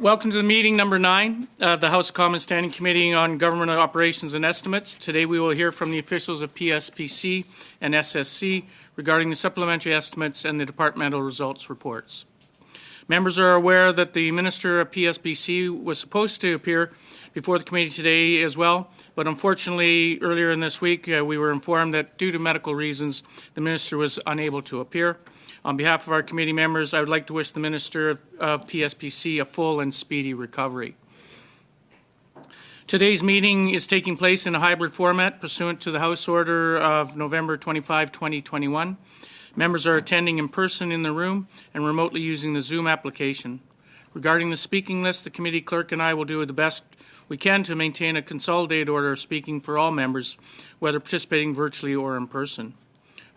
Welcome to the meeting number 9 of the House of Commons Standing Committee on Government Operations and Estimates. Today we will hear from the officials of PSPC and SSC regarding the supplementary estimates and the departmental results reports. Members are aware that the Minister of PSPC was supposed to appear before the committee today as well, but unfortunately earlier in this week we were informed that due to medical reasons the Minister was unable to appear. On behalf of our committee members, I would like to wish the Minister of PSPC a full and speedy recovery. Today's meeting is taking place in a hybrid format pursuant to the House Order of November 25, 2021. Members are attending in person in the room and remotely using the Zoom application. Regarding the speaking list, the committee clerk and I will do the best we can to maintain a consolidated order of speaking for all members, whether participating virtually or in person.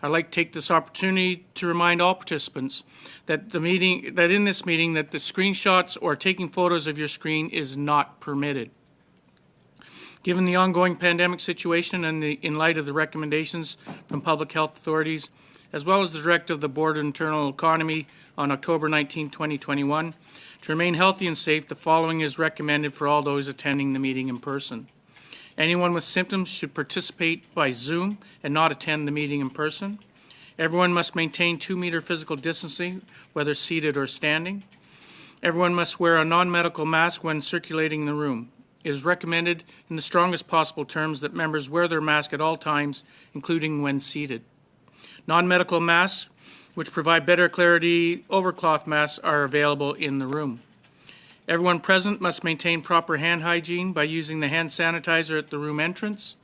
I'd like to take this opportunity to remind all participants that in this meeting that the screenshots or taking photos of your screen is not permitted. Given the ongoing pandemic situation and in light of the recommendations from public health authorities, as well as the directive of the Board of Internal Economy on October 19, 2021, to remain healthy and safe, the following is recommended for all those attending the meeting in person. Anyone with symptoms should participate by Zoom and not attend the meeting in person. Everyone must maintain 2-meter physical distancing, whether seated or standing. Everyone must wear a non-medical mask when circulating the room. It is recommended in the strongest possible terms that members wear their mask at all times, including when seated. Non-medical masks, which provide better clarity over cloth masks, are available in the room. Everyone present must maintain proper hand hygiene by using the hand sanitizer at the room entrance.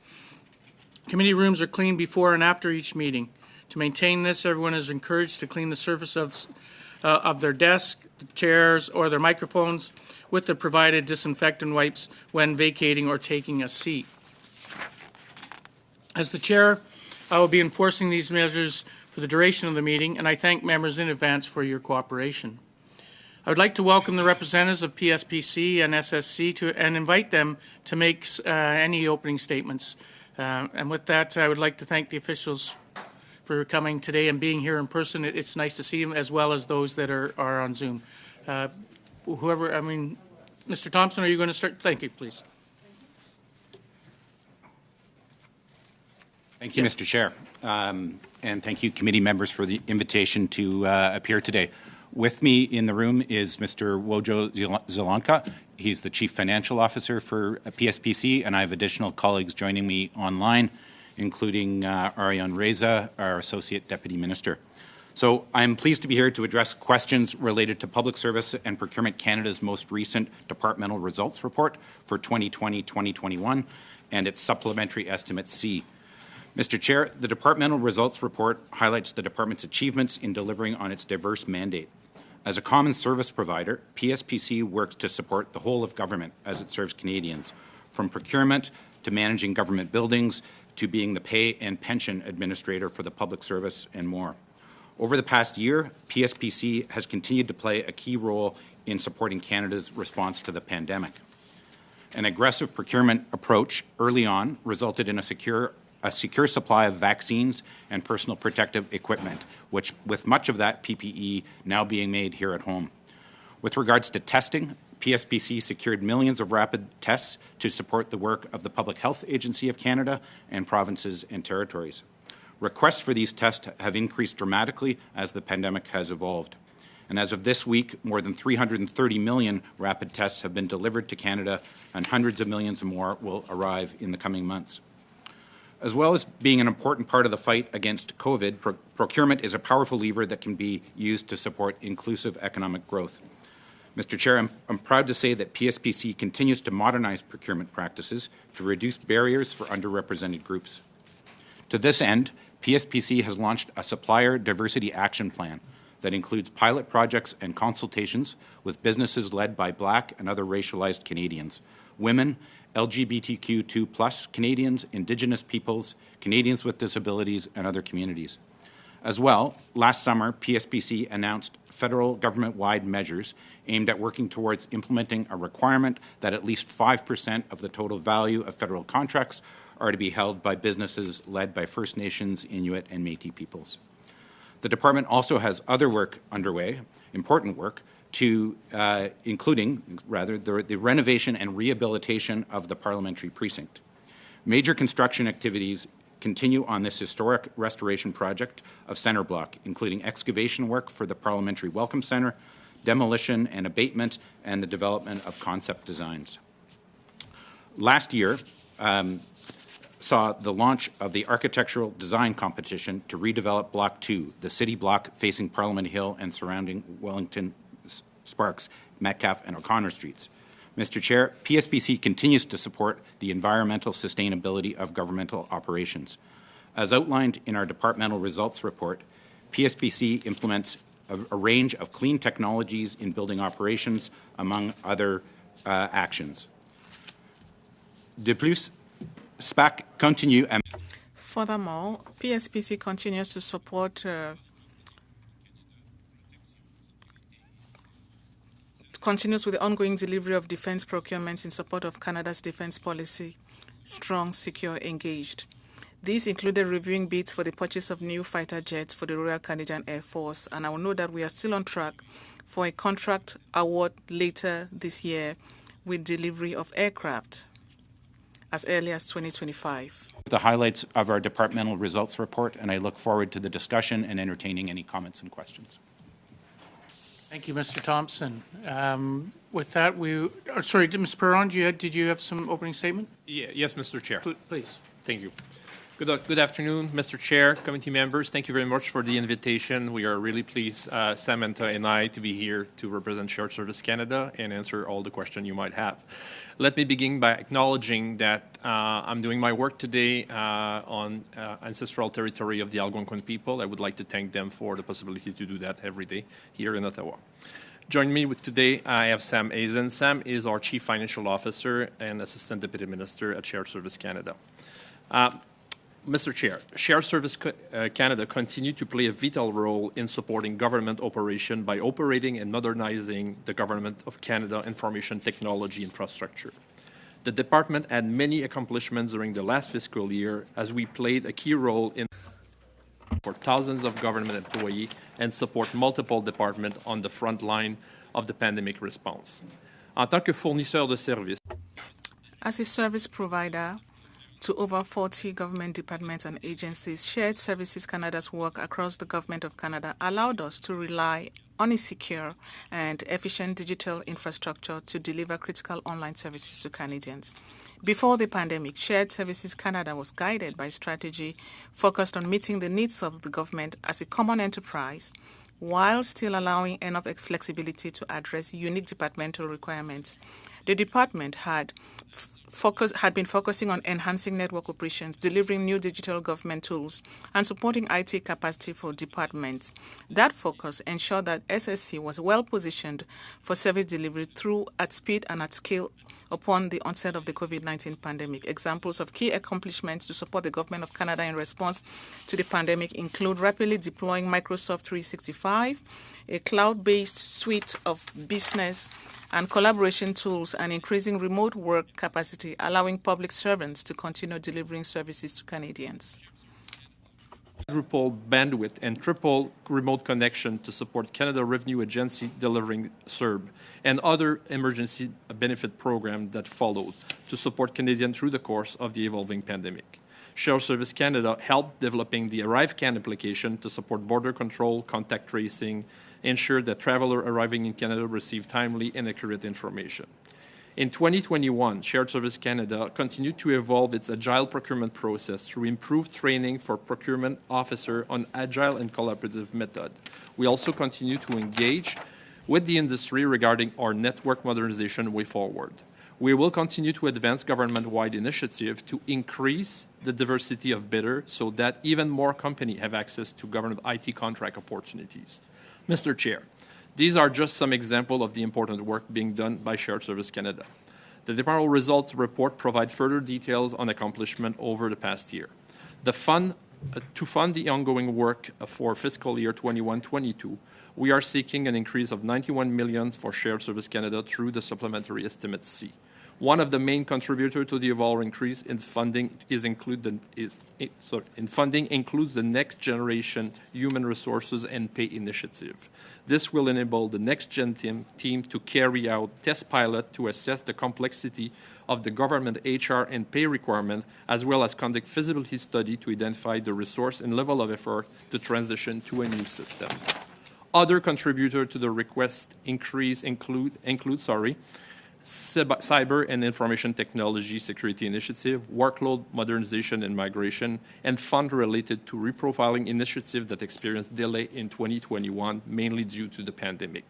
Committee rooms are cleaned before and after each meeting. To maintain this, everyone is encouraged to clean the surface of their desk, the chairs, or their microphones with the provided disinfectant wipes when vacating or taking a seat. As the chair, I will be enforcing these measures for the duration of the meeting, and I thank members in advance for your cooperation. I would like to welcome the representatives of PSPC and SSC and invite them to make any opening statements. And with that, I would like to thank the officials for coming today and being here in person. It's nice to see them, as well as those that are on Zoom. Mr. Thompson, are you going to start? Thank you, please. Thank you, Mr. Chair. And thank you, committee members, for the invitation to appear today. With me in the room is Mr. Wojo Zelenka. He's the Chief Financial Officer for PSPC, and I have additional colleagues joining me online, including Ariane Reza, our Associate Deputy Minister. So I'm pleased to be here to address questions related to Public Service and Procurement Canada's most recent departmental results report for 2020-2021 and its supplementary estimate C. Mr. Chair, the departmental results report highlights the department's achievements in delivering on its diverse mandate. As a common service provider, PSPC works to support the whole of government as it serves Canadians, from procurement to managing government buildings to being the pay and pension administrator for the public service and more. Over the past year, PSPC has continued to play a key role in supporting Canada's response to the pandemic. An aggressive procurement approach early on resulted in a secure supply of vaccines and personal protective equipment, with much of that PPE now being made here at home. With regards to testing, PSPC secured millions of rapid tests to support the work of the Public Health Agency of Canada and provinces and territories. Requests for these tests have increased dramatically as the pandemic has evolved. And as of this week, more than 330 million rapid tests have been delivered to Canada, and hundreds of millions more will arrive in the coming months. As well as being an important part of the fight against COVID, procurement is a powerful lever that can be used to support inclusive economic growth. Mr. Chair, I'm proud to say that PSPC continues to modernize procurement practices to reduce barriers for underrepresented groups. To this end, PSPC has launched a supplier diversity action plan that includes pilot projects and consultations with businesses led by Black and other racialized Canadians, women, LGBTQ2+ Canadians, Indigenous peoples, Canadians with disabilities, and other communities. As well, last summer, PSPC announced federal government-wide measures aimed at working towards implementing a requirement that at least 5% of the total value of federal contracts are to be held by businesses led by First Nations, Inuit, and Métis peoples. The department also has other work underway, important work, including the renovation and rehabilitation of the parliamentary precinct. Major construction activities continue on this historic restoration project of Centre Block, including excavation work for the Parliamentary Welcome Centre, demolition and abatement, and the development of concept designs. Last year saw the launch of the architectural design competition to redevelop Block 2, the city block facing Parliament Hill and surrounding Wellington, Sparks, Metcalfe, and O'Connor Streets. Mr. Chair, PSPC continues to support the environmental sustainability of governmental operations. As outlined in our departmental results report, PSPC implements a range of clean technologies in building operations, among other actions. De plus, SPAC continue. Furthermore, PSPC continues to support continues with the ongoing delivery of defense procurements in support of Canada's defense policy, strong, secure, engaged. These included reviewing bids for the purchase of new fighter jets for the Royal Canadian Air Force, and I will note that we are still on track for a contract award later this year with delivery of aircraft as early as 2025. The highlights of our departmental results report, and I look forward to the discussion and entertaining any comments and questions. Thank you, Mr. Thompson. With that, sorry, Ms. Perron, did you have some opening statement? Yes, Mr. Chair. Please. Thank you. Good afternoon, Mr. Chair, committee members. Thank you very much for the invitation. We are really pleased, Samantha and I, to be here to represent Shared Service Canada and answer all the questions you might have. Let me begin by acknowledging that I'm doing my work today on ancestral territory of the Algonquin people. I would like to thank them for the possibility to do that every day here in Ottawa. Joining me today, I have Sam Hazen. Sam is our Chief Financial Officer and Assistant Deputy Minister at Shared Service Canada. Mr. Chair, Shared Service Canada continue to play a vital role in supporting government operation by operating and modernizing the Government of Canada information technology infrastructure. The department had many accomplishments during the last fiscal year as we played a key role in for thousands of government employees and support multiple departments on the front line of the pandemic response. En tant que fournisseur de services, as a service provider to over 40 government departments and agencies, Shared Services Canada's work across the Government of Canada allowed us to rely on a secure and efficient digital infrastructure to deliver critical online services to Canadians. Before the pandemic, Shared Services Canada was guided by strategy focused on meeting the needs of the government as a common enterprise, while still allowing enough flexibility to address unique departmental requirements. The department had been focusing on enhancing network operations, delivering new digital government tools, and supporting IT capacity for departments. That focus ensured that SSC was well positioned for service delivery through at speed and at scale upon the onset of the COVID-19 pandemic. Examples of key accomplishments to support the Government of Canada in response to the pandemic include rapidly deploying Microsoft 365, a cloud-based suite of business and collaboration tools, and increasing remote work capacity, allowing public servants to continue delivering services to Canadians. Quadruple bandwidth and triple remote connection to support Canada Revenue Agency delivering CERB and other emergency benefit programs that followed to support Canadians through the course of the evolving pandemic. Shared Service Canada helped developing the ArriveCan application to support border control, contact tracing, ensure that travelers arriving in Canada receive timely and accurate information. In 2021, Shared Service Canada continued to evolve its agile procurement process through improved training for procurement officers on agile and collaborative method. We also continue to engage with the industry regarding our network modernization way forward. We will continue to advance government-wide initiatives to increase the diversity of bidders so that even more companies have access to government IT contract opportunities. Mr. Chair, these are just some examples of the important work being done by Shared Service Canada. The departmental results report provides further details on accomplishment over the past year. To fund the ongoing work for fiscal year 21-22, we are seeking an increase of $91 million for Shared Service Canada through the Supplementary Estimate C. One of the main contributors to the overall increase in funding includes the Next Generation Human Resources and Pay Initiative. This will enable the Next Gen team to carry out test pilot to assess the complexity of the government HR and pay requirement, as well as conduct feasibility study to identify the resource and level of effort to transition to a new system. Other contributors to the request increase include cyber and information technology security initiative, workload modernization and migration, and fund related to reprofiling initiative that experienced delay in 2021, mainly due to the pandemic.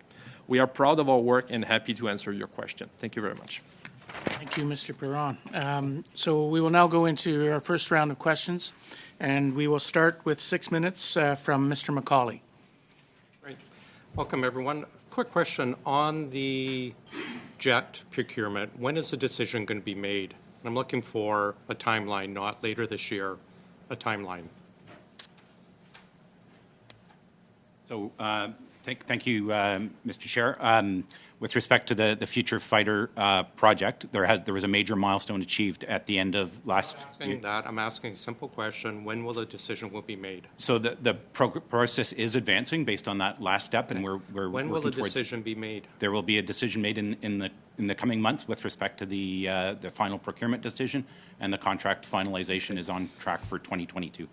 We are proud of our work and happy to answer your question. Thank you very much. Thank you, Mr. Perron. So we will now go into our first round of questions, and we will start with 6 minutes from Mr. Macaulay. Great. Welcome, everyone. Quick question on the jet procurement. When is the decision going to be made? I'm looking for a timeline, not later this year, a timeline. So thank you, Mr. Chair. With respect to the future fighter project, there was a major milestone achieved at the end of last year. I'm asking a simple question. When will the decision will be made? So the process is advancing based on that last step, and we're when will working the towards decision be made? There will be a decision made in the coming months with respect to the final procurement decision, and the contract finalization is on track for 2022.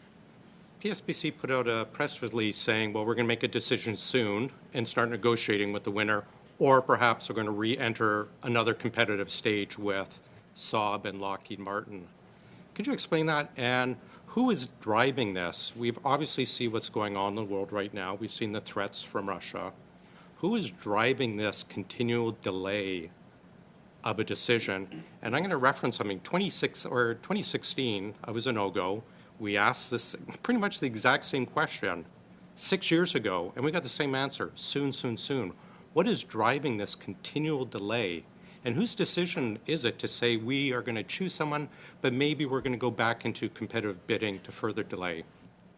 PSPC put out a press release saying, well, we're going to make a decision soon and start negotiating with the winner, or perhaps we're going to re-enter another competitive stage with Saab and Lockheed Martin. Could you explain that? And who is driving this? We've obviously seen what's going on in the world right now. We've seen the threats from Russia. Who is driving this continual delay of a decision? And I'm going to reference something. 2016, I was in OGO. We asked this pretty much the exact same question 6 years ago, and we got the same answer: soon, soon, soon. What is driving this continual delay? And whose decision is it to say we are going to choose someone, but maybe we're going to go back into competitive bidding to further delay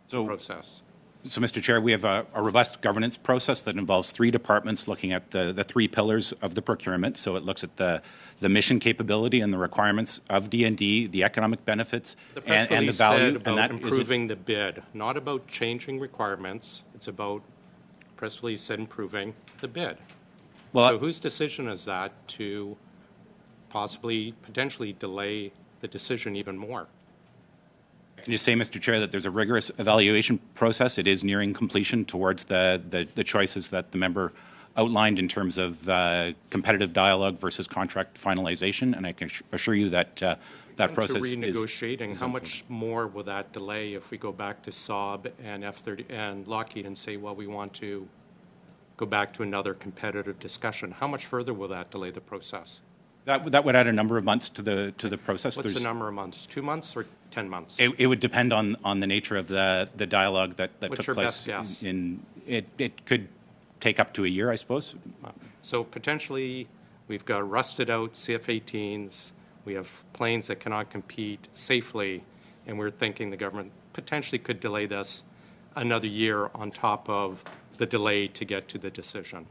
the process? So, Mr. Chair, we have a robust governance process that involves 3 departments looking at the 3 pillars of the procurement. So it looks at the mission capability and the requirements of D&D, the economic benefits, and the value. Said about improving the bid, not about changing requirements. It's about, press release said, improving the bid. Well, so whose decision is that to potentially delay the decision even more? I can just say, Mr. Chair, that there's a rigorous evaluation process. It is nearing completion towards the choices that the member outlined in terms of competitive dialogue versus contract finalization, and I can assure you that that process is renegotiating. How much more will that delay if we go back to Saab and F-30 and Lockheed and say, well, we want to go back to another competitive discussion? How much further will that delay the process? That would add a number of months to the process. What's the number of months? 2 months or 10 months? It would depend on the nature of the dialogue that What's took your place. best guess? It could take up to a year, I suppose. So potentially, we've got rusted out CF-18s. We have planes that cannot compete safely, and we're thinking the government potentially could delay this another year on top of the delay to get to the decision.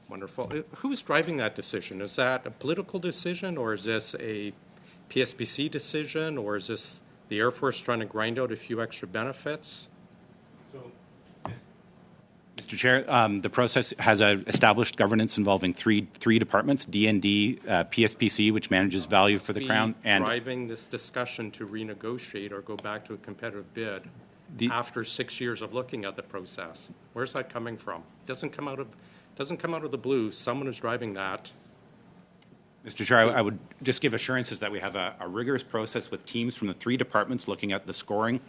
Wonderful. Who's driving that decision? Is that a political decision, or is this a PSPC decision, or is this the Air Force trying to grind out a few extra benefits? Mr. Chair, the process has established governance involving three departments: D&D, PSPC, which manages value for the Crown, and driving this discussion to renegotiate or go back to a competitive bid after 6 years of looking at the process. Where's that coming from? Doesn't come out of the blue. Someone is driving that. Mr. Chair, I would just give assurances that we have a rigorous process with teams from the 3 departments looking at the scoring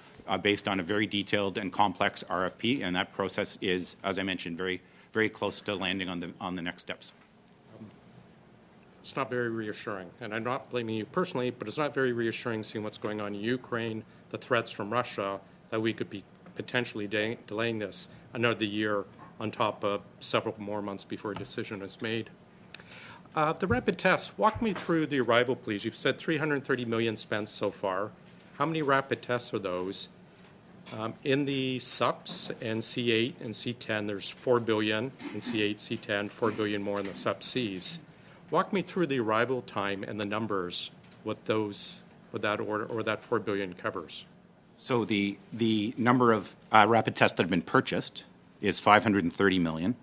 based on a very detailed and complex RFP, and that process is, as I mentioned, very, very close to landing on the next steps. It's not very reassuring, and I'm not blaming you personally, but it's not very reassuring seeing what's going on in Ukraine, the threats from Russia, that we could be potentially delaying this another year on top of several more months before a decision is made. The rapid tests, walk me through the arrival, please. You've said $330 million spent so far. How many rapid tests are those? In the SUPs and C8 and C10, there's $4 billion in C8, C10, $4 billion more in the SUP-Cs. Walk me through the arrival time and the numbers, what that order or that $4 billion covers. So the number of rapid tests that have been purchased is 530 million.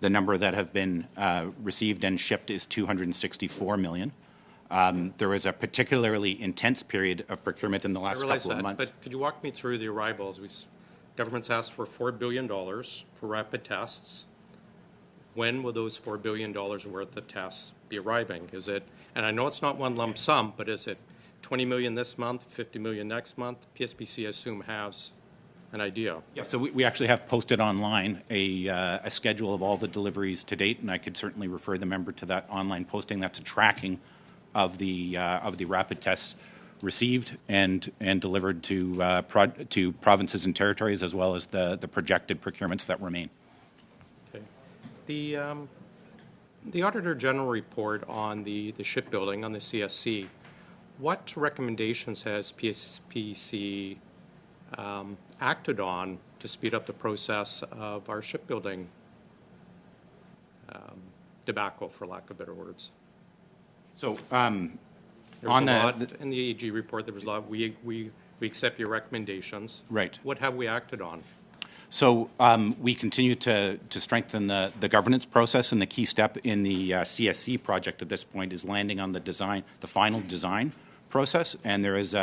The number that have been received and shipped is 264 million. There was a particularly intense period of procurement in the last couple of months. But could you walk me through the arrivals? Government's asked for $4 billion for rapid tests. When will those $4 billion worth of tests be arriving? Is it, and I know it's not one lump sum, but is it 20 million this month, 50 million next month? PSPC, I assume, has an idea. Yeah, so we actually have posted online a schedule of all the deliveries to date, and I could certainly refer the member to that online posting. That's a tracking of the rapid tests received and delivered to provinces and territories, as well as the projected procurements that remain. Okay. The Auditor General report on the shipbuilding, on the CSC, what recommendations has PSPC acted on to speed up the process of our shipbuilding debacle, for lack of better words? So There was on a lot the in the AG report. There was a lot. We accept your recommendations. Right. What have we acted on? So we continue to strengthen the governance process, and the key step in the CSC project at this point is landing on the final design process. And there is,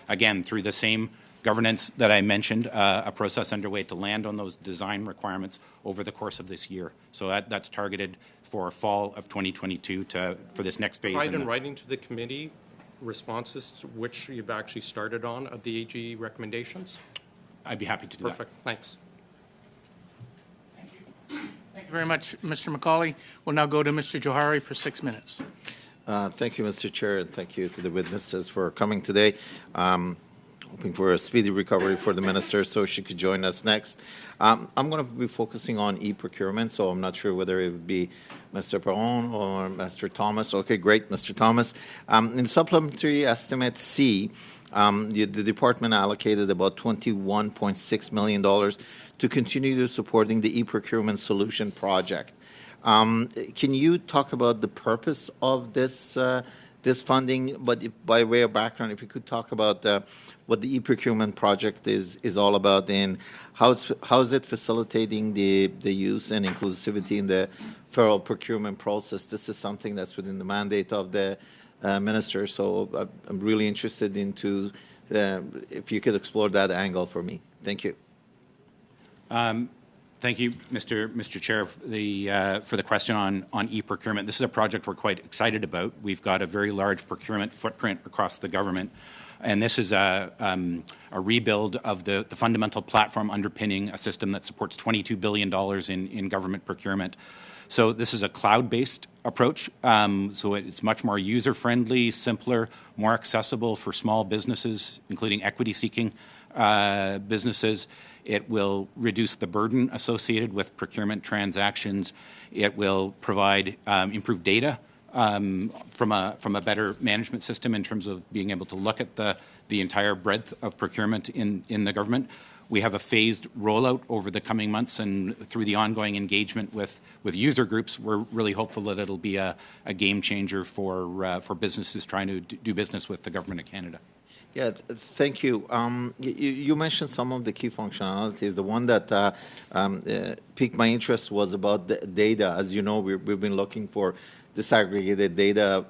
again, through the same governance that I mentioned, a process underway to land on those design requirements over the course of this year. So that's targeted for fall of 2022 for this next phase. Provide in writing to the committee responses to which you've actually started on of the AG recommendations? I'd be happy to do Perfect. Thanks. Thank you very much, Mr. McCauley. We'll now go to Mr. Johari for 6 minutes. Thank you, Mr. Chair, and thank you to the witnesses for coming today. Hoping for a speedy recovery for the minister so she could join us next. I'm going to be focusing on e-procurement, so I'm not sure whether it would be Mr. Perron or Mr. Thomas. Okay, great, Mr. Thomas. In Supplementary Estimate C, the department allocated about $21.6 million to continue supporting the e-procurement solution project. Can you talk about the purpose of this funding? But by way of background, if you could talk about what the e-procurement project is all about, and how is it facilitating the use and inclusivity in the federal procurement process? This is something that's within the mandate of the minister, so I'm really interested into if you could explore that angle for me. Thank you. Thank you, Mr. Chair, for the question on e-procurement. This is a project we're quite excited about. We've got a very large procurement footprint across the government, and this is a rebuild of the fundamental platform underpinning a system that supports $22 billion in government procurement. So this is a cloud-based approach, so it's much more user-friendly, simpler, more accessible for small businesses, including equity-seeking businesses. It will reduce the burden associated with procurement transactions. It will provide improved data from a better management system in terms of being able to look at the entire breadth of procurement in the government. We have a phased rollout over the coming months, and through the ongoing engagement with user groups, we're really hopeful that it'll be a game changer for businesses trying to do business with the Government of Canada. Yeah, thank you. You mentioned some of the key functionalities. The one that piqued my interest was about the data. As you know, we've been looking for disaggregated data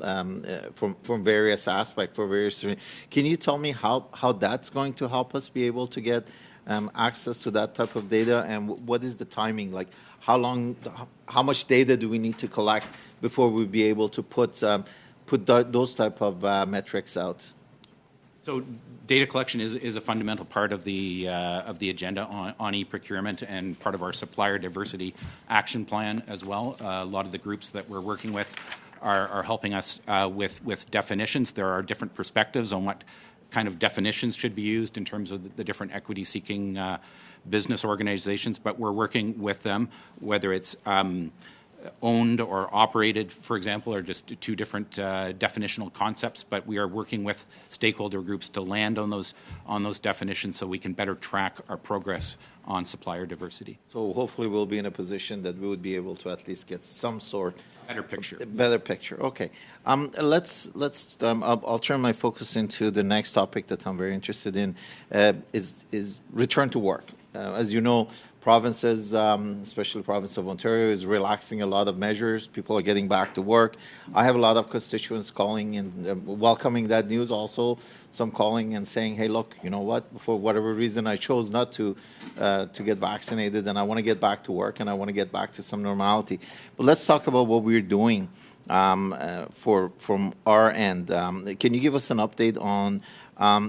from various aspects, for various. Can you tell me how that's going to help us be able to get access to that type of data, and what is the timing? Like, how much data do we need to collect before we be able to put those type of metrics out? So data collection is a fundamental part of the agenda on e-procurement and part of our supplier diversity action plan as well. A lot of the groups that we're working with are helping us with definitions. There are different perspectives on what kind of definitions should be used in terms of the different equity-seeking business organizations, but we're working with them, whether it's owned or operated, for example, are just two different definitional concepts, but we are working with stakeholder groups to land on those definitions so we can better track our progress on supplier diversity. So hopefully we'll be in a position that we would be able to at least get some sort Better picture. Better picture. Okay. I'll turn my focus into the next topic that I'm very interested in, is return to work. As you know, provinces, especially the province of Ontario, is relaxing a lot of measures. People are getting back to work. I have a lot of constituents calling and welcoming that news. Also, some calling and saying, "Hey, look, you know what? For whatever reason, I chose not to get vaccinated, and I want to get back to work, and I want to get back to some normality." But let's talk about what we're doing from our end. Can you give us an update on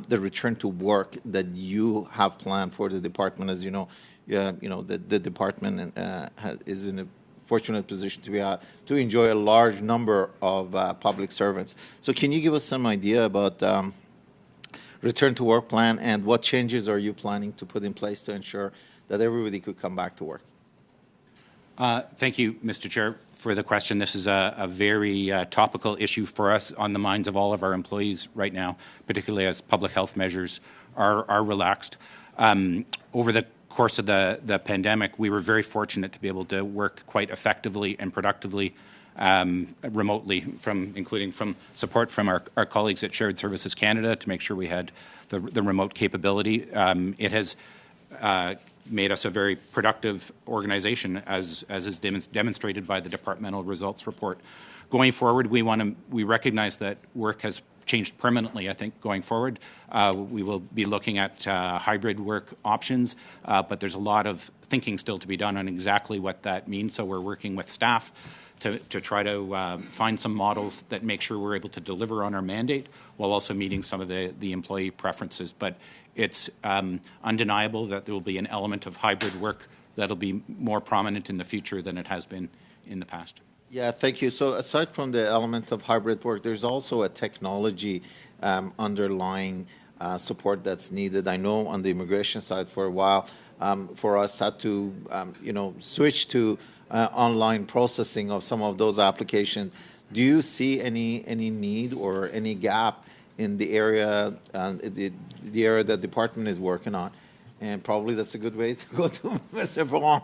the return to work that you have planned for the department? As you know, the department is in a fortunate position to enjoy a large number of public servants. So can you give us some idea about return to work plan and what changes are you planning to put in place to ensure that everybody could come back to work? Thank you, Mr. Chair, for the question. This is a very topical issue for us, on the minds of all of our employees right now, particularly as public health measures are relaxed. Over the course of the pandemic, we were very fortunate to be able to work quite effectively and productively remotely, including from support from our colleagues at Shared Services Canada to make sure we had the remote capability. It has made us a very productive organization, as is demonstrated by the departmental results report. Going forward, we recognize that work has changed permanently. I think going forward, we will be looking at hybrid work options, but there's a lot of thinking still to be done on exactly what that means. So we're working with staff to try to find some models that make sure we're able to deliver on our mandate while also meeting some of the employee preferences. But it's undeniable that there will be an element of hybrid work that'll be more prominent in the future than it has been in the past. Yeah, thank you. So aside from the element of hybrid work, there's also a technology underlying support that's needed. I know on the immigration side for a while, for us had to, switch to online processing of some of those applications. Do you see any need or any gap in the area, the area that the department is working on? And probably that's a good way to go to Mr. Perron.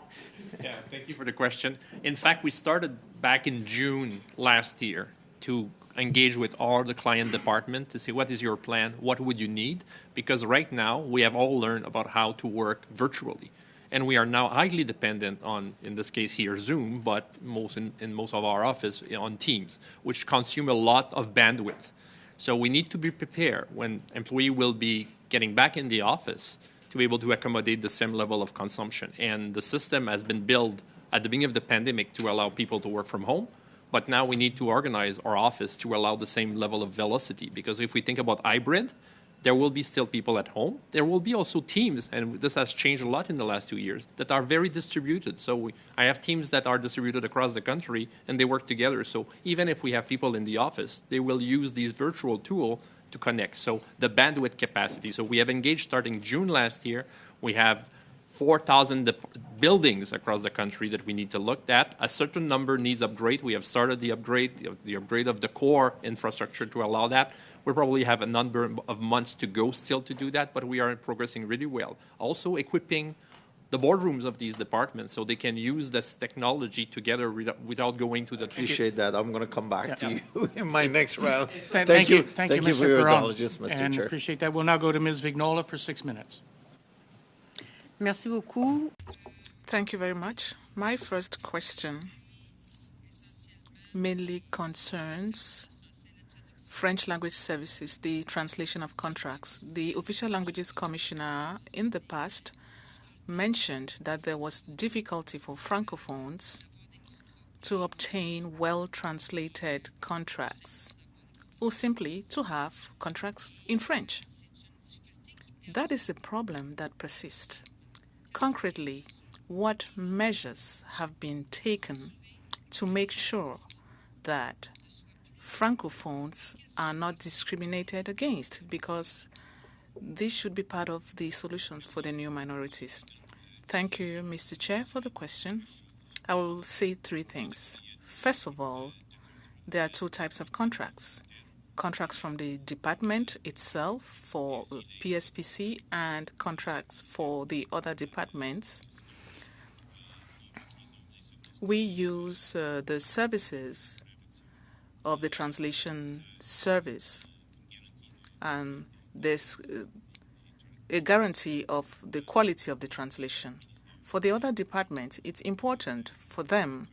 Yeah, thank you for the question. In fact, we started back in June last year to engage with all the client department to see what is your plan, what would you need, because right now we have all learned about how to work virtually. And we are now highly dependent on, in this case here, Zoom, but in most of our office on Teams, which consume a lot of bandwidth. So we need to be prepared when employee will be getting back in the office to be able to accommodate the same level of consumption. And the system has been built at the beginning of the pandemic to allow people to work from home, but now we need to organize our office to allow the same level of velocity. Because if we think about hybrid, there will be still people at home. There will be also teams, and this has changed a lot in the last 2 years, that are very distributed. So I have teams that are distributed across the country, and they work together. So even if we have people in the office, they will use these virtual tools to connect. So the bandwidth capacity. So we have engaged starting June last year. We have 4,000 buildings across the country that we need to look at. A certain number needs upgrade. We have started the upgrade of the core infrastructure to allow that. We probably have a number of months to go still to do that, but we are progressing really well. Also equipping the boardrooms of these departments so they can use this technology together without going to the... Appreciate that. I'm going to come back to you in my next round. Thank you, Mr. for your Perron, indulgence, Mr. and Chair. appreciate that. We'll now go to Ms. Vignola for 6 minutes. Merci beaucoup. Thank you very much. My first question mainly concerns French language services, the translation of contracts. The Official Languages Commissioner in the past mentioned that there was difficulty for Francophones to obtain well-translated contracts, or simply to have contracts in French. That is a problem that persists. Concretely, what measures have been taken to make sure that Francophones are not discriminated against, because this should be part of the solutions for the new minorities? Thank you, Mr. Chair, for the question. I will say three things. First of all, there are two types of contracts. Contracts from the department itself for PSPC and contracts for the other departments. We use the services of the translation service, and there's a guarantee of the quality of the translation. For the other departments, it's important for them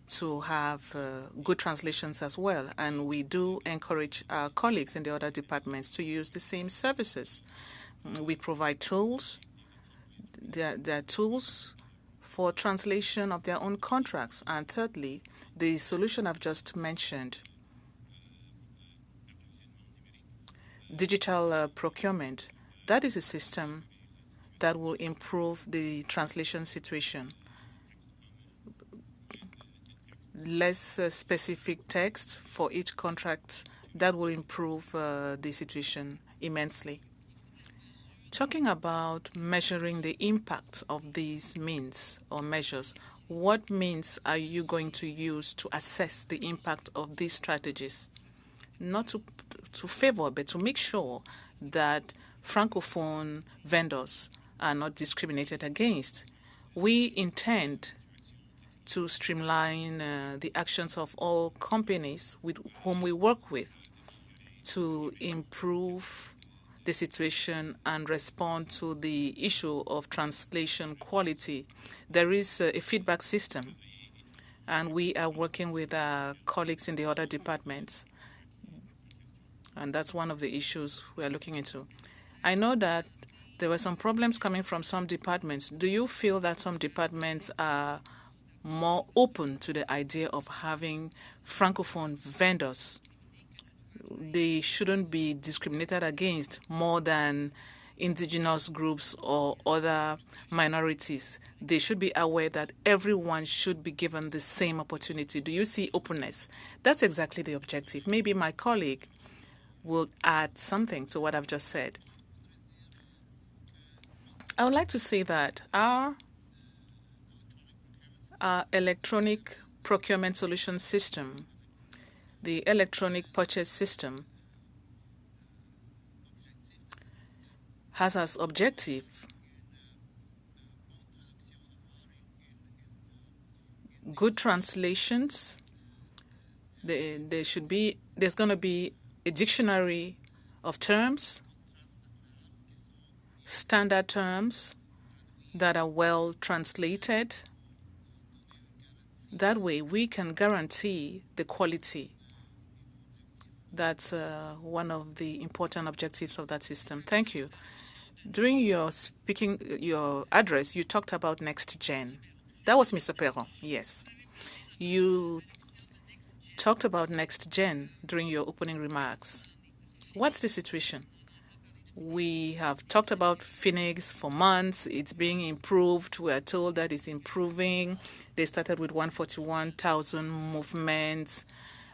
to have good translations as well, and we do encourage our colleagues in the other departments to use the same services. We provide tools. There are tools for translation of their own contracts. And thirdly, the solution I've just mentioned, digital procurement, that is a system that will improve the translation situation. Less specific text for each contract, that will improve the situation immensely. Talking about measuring the impact of these means or measures, what means are you going to use to assess the impact of these strategies? Not to favor, but to make sure that Francophone vendors are not discriminated against. We intend to streamline the actions of all companies with whom we work with to improve the situation and respond to the issue of translation quality. There is a feedback system, and we are working with our colleagues in the other departments. And that's one of the issues we are looking into. I know that there were some problems coming from some departments. Do you feel that some departments are more open to the idea of having Francophone vendors? They shouldn't be discriminated against more than indigenous groups or other minorities. They should be aware that everyone should be given the same opportunity. Do you see openness? That's exactly the objective. Maybe my colleague will add something to what I've just said. I would like to say that our electronic procurement solution system, the electronic purchase system, has as objective good translations. There's going to be a dictionary of terms, standard terms that are well translated. That way, we can guarantee the quality. That's one of the important objectives of that system. Thank you. During your address, you talked about Next Gen. That was Mr. Perron, yes. You talked about Next Gen during your opening remarks. What's the situation? We have talked about Phoenix for months. It's being improved. We are told that it's improving. They started with 141,000 movements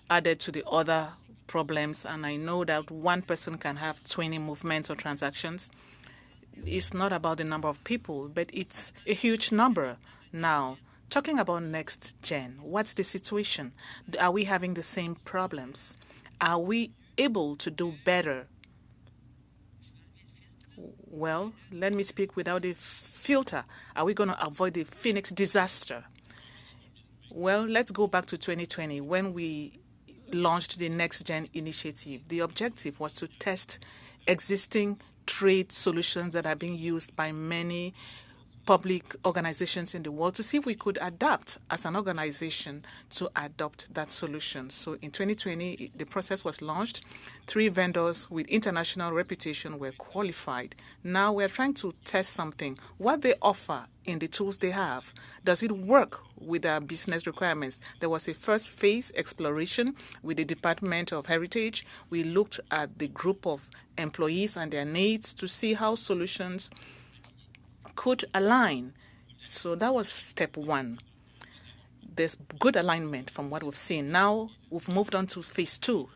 added to the other problems, and I know that one person can have 20 movements or transactions. It's not about the number of people, but it's a huge number now. Talking about Next Gen, what's the situation? Are we having the same problems? Are we able to do better? Well, let me speak without a filter. Are we going to avoid the Phoenix disaster? Well, let's go back to 2020 when we launched the Next Gen initiative. The objective was to test existing trade solutions that are being used by many public organizations in the world to see if we could adapt as an organization to adopt that solution. So in 2020, the process was launched. 3 vendors with international reputation were qualified. Now we're trying to test something. What they offer in the tools they have, does it work with our business requirements? There was a first phase exploration with the Department of Heritage. We looked at the group of employees and their needs to see how solutions could align. So that was step 1. There's good alignment from what we've seen. Now we've moved on to phase 2,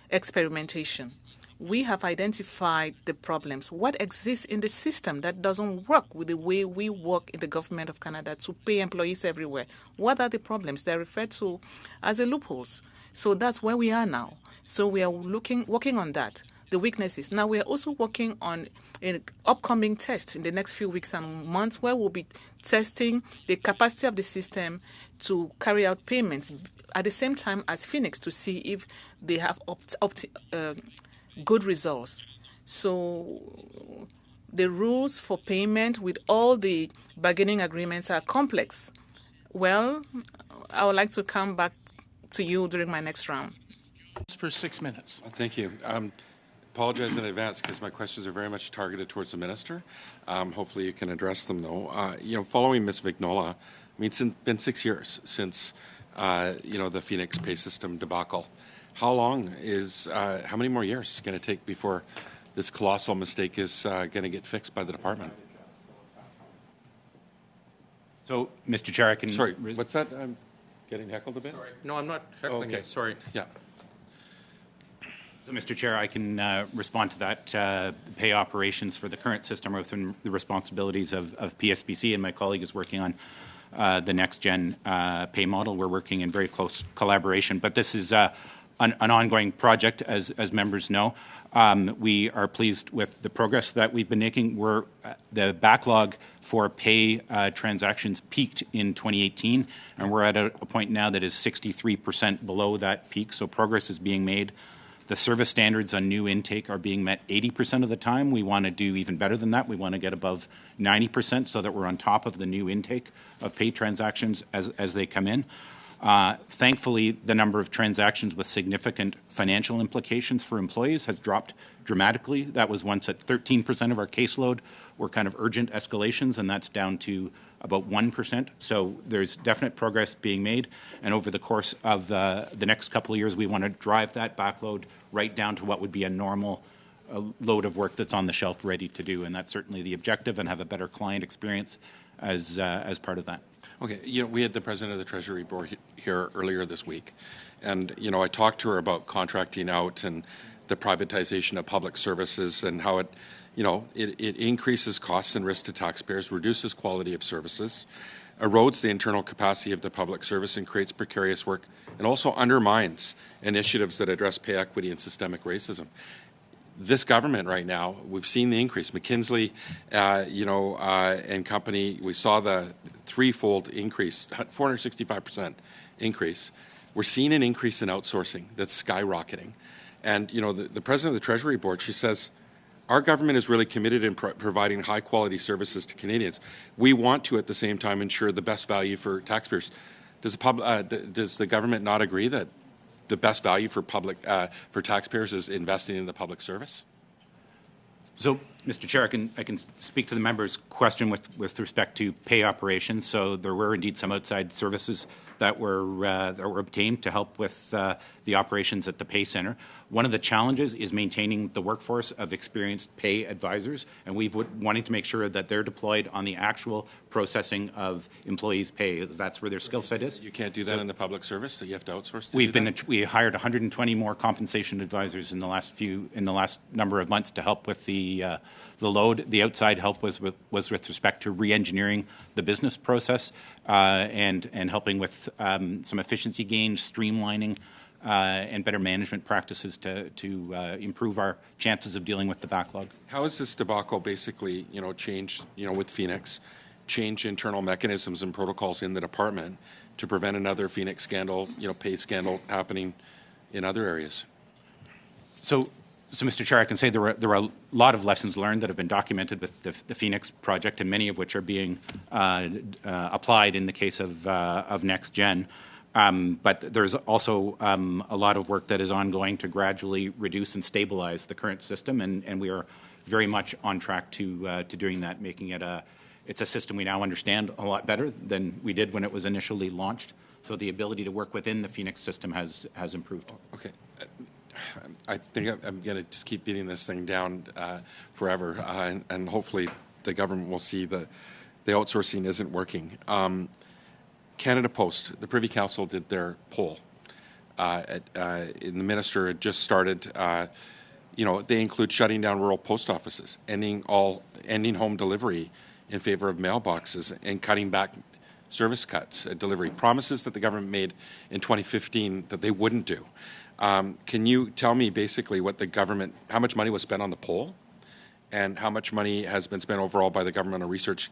experimentation. we have identified the problems. What exists in the system that doesn't work with the way we work in the government of Canada to pay employees everywhere? What are the problems? They're referred to as the loopholes. So that's where we are now. So we are working on that, the weaknesses. Now we are also working on an upcoming test in the next few weeks and months where we'll be testing the capacity of the system to carry out payments at the same time as Phoenix to see if they have good results. So the rules for payment with all the bargaining agreements are complex. Well, I would like to come back to you during my next round. For 6 minutes. Thank you. Apologize in advance because my questions are very much targeted towards the minister. Hopefully you can address them though. Following Ms. Vignola, I mean, it's been 6 years since, the Phoenix pay system debacle. How many more years is it going to take before this colossal mistake is going to get fixed by the department? So, Mr. Chair, I can... Sorry, what's that? I'm getting heckled a bit? Sorry. No, I'm not heckling you. Sorry. Yeah. So, Mr. Chair, I can respond to that. Pay operations for the current system are within the responsibilities of PSBC, and my colleague is working on the next-gen pay model. We're working in very close collaboration. But this is an ongoing project, as members know. We are pleased with the progress that we've been making. The backlog for pay transactions peaked in 2018, and we're at a point now that is 63% below that peak, so progress is being made. The service standards on new intake are being met 80% of the time. We want to do even better than that. We want to get above 90% so that we're on top of the new intake of pay transactions as they come in. Thankfully, the number of transactions with significant financial implications for employees has dropped dramatically. That was once at 13% of our caseload were kind of urgent escalations, and that's down to about 1%. So there's definite progress being made. And over the course of the next couple of years, we want to drive that backload right down to what would be a normal load of work that's on the shelf ready to do. And that's certainly the objective, and have a better client experience as part of that. Okay, we had the president of the Treasury Board here earlier this week, and I talked to her about contracting out and the privatization of public services and how it increases costs and risk to taxpayers, reduces quality of services, erodes the internal capacity of the public service, and creates precarious work, and also undermines initiatives that address pay equity and systemic racism. This government right now, we've seen the increase. McKinsey, and company, we saw the threefold increase, 465% increase. We're seeing an increase in outsourcing that's skyrocketing. And, the president of the Treasury Board, she says, our government is really committed in providing high-quality services to Canadians. We want to, at the same time, ensure the best value for taxpayers. Does the government not agree that the best value for taxpayers is investing in the public service? So, Mr. Chair, I can speak to the member's question with respect to pay operations. So there were indeed some outside services that were obtained to help with the operations at the pay center. One of the challenges is maintaining the workforce of experienced pay advisors, and we've wanting to make sure that they're deployed on the actual processing of employees' pay. That's where their skill set is. You can't do that in the public service, so you have to outsource. We hired 120 more compensation advisors in the last number of months to help with the load. The outside help was with respect to re-engineering the business process and helping with some efficiency gains, streamlining, and better management practices to improve our chances of dealing with the backlog. How has this debacle basically, changed, with Phoenix, change internal mechanisms and protocols in the department to prevent another Phoenix scandal, pay scandal happening in other areas? So, Mr. Chair, I can say there were a lot of lessons learned that have been documented with the Phoenix project, and many of which are being applied in the case of NextGen. But there's also a lot of work that is ongoing to gradually reduce and stabilize the current system, and we are very much on track to doing that, making it it's a system we now understand a lot better than we did when it was initially launched. So the ability to work within the Phoenix system has improved. Okay. I think I'm going to just keep beating this thing down forever, and hopefully the government will see that the outsourcing isn't working. Canada Post, the Privy Council did their poll. The minister had just started they include shutting down rural post offices, ending home delivery in favor of mailboxes, and cutting back service cuts, delivery promises that the government made in 2015 that they wouldn't do. Can you tell me basically how much money was spent on the poll, and how much money has been spent overall by the government on research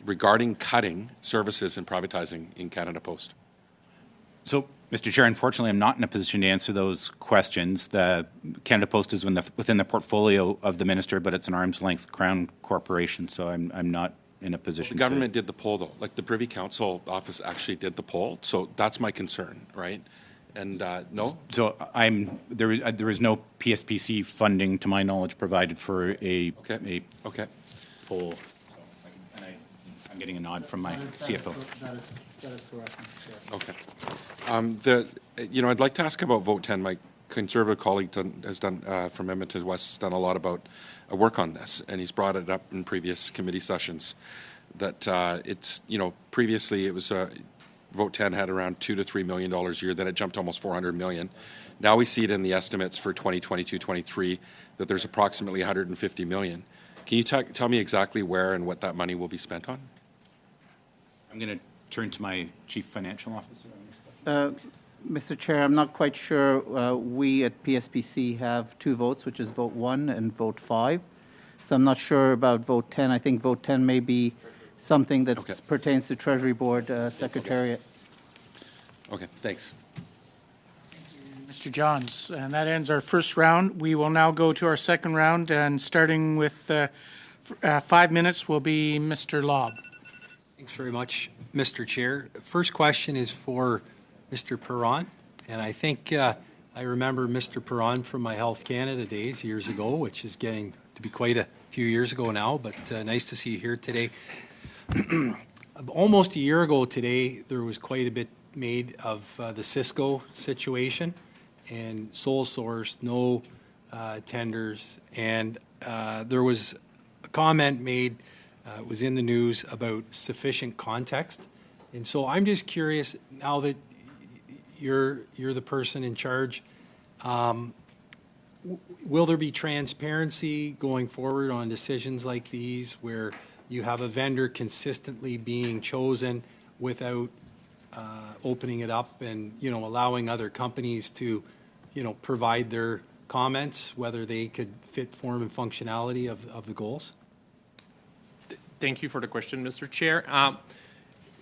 regarding cutting services and privatizing in Canada Post? So, Mr. Chair, unfortunately, I'm not in a position to answer those questions. The Canada Post is within the portfolio of the minister, but it's an arm's length Crown corporation, so I'm not in a position. The government did the poll, though. Like the Privy Council office actually did the poll, so that's my concern, right? And no. So there is no PSPC funding, to my knowledge, provided for a poll. I'm getting a nod from my CFO. That is correct, Mr. Okay. Chair. I'd like to ask about Vote 10. My Conservative colleague from Edmonton West has done a lot about work on this, and he's brought it up in previous committee sessions. That previously it was Vote 10 had around $2 to $3 million a year. Then it jumped to almost $400 million. Now we see it in the estimates for 2022-23 that there's approximately $150 million. Can you tell me exactly where and what that money will be spent on? I'm going to turn to my Chief Financial Officer. Mr. Chair, I'm not quite sure. We at PSPC have two votes, which is Vote 1 and Vote 5. So I'm not sure about Vote 10. I think Vote 10 may be something that pertains to Treasury Board Secretariat. Okay, thanks. Mr. Johns, and that ends our first round. We will now go to our second round, and starting with 5 minutes will be Mr. Lobb. Thanks very much, Mr. Chair. First question is for Mr. Perron, and I think I remember Mr. Perron from my Health Canada days years ago, which is getting to be quite a few years ago now, but nice to see you here today. Almost a year ago today, there was quite a bit made of the Cisco situation and sole source, no tenders, and there was a comment made, it was in the news, about sufficient context. And so I'm just curious, now that you're the person in charge, will there be transparency going forward on decisions like these where you have a vendor consistently being chosen without opening it up and, allowing other companies to, provide their comments, whether they could fit form and functionality of the goals? Thank you for the question, Mr. Chair.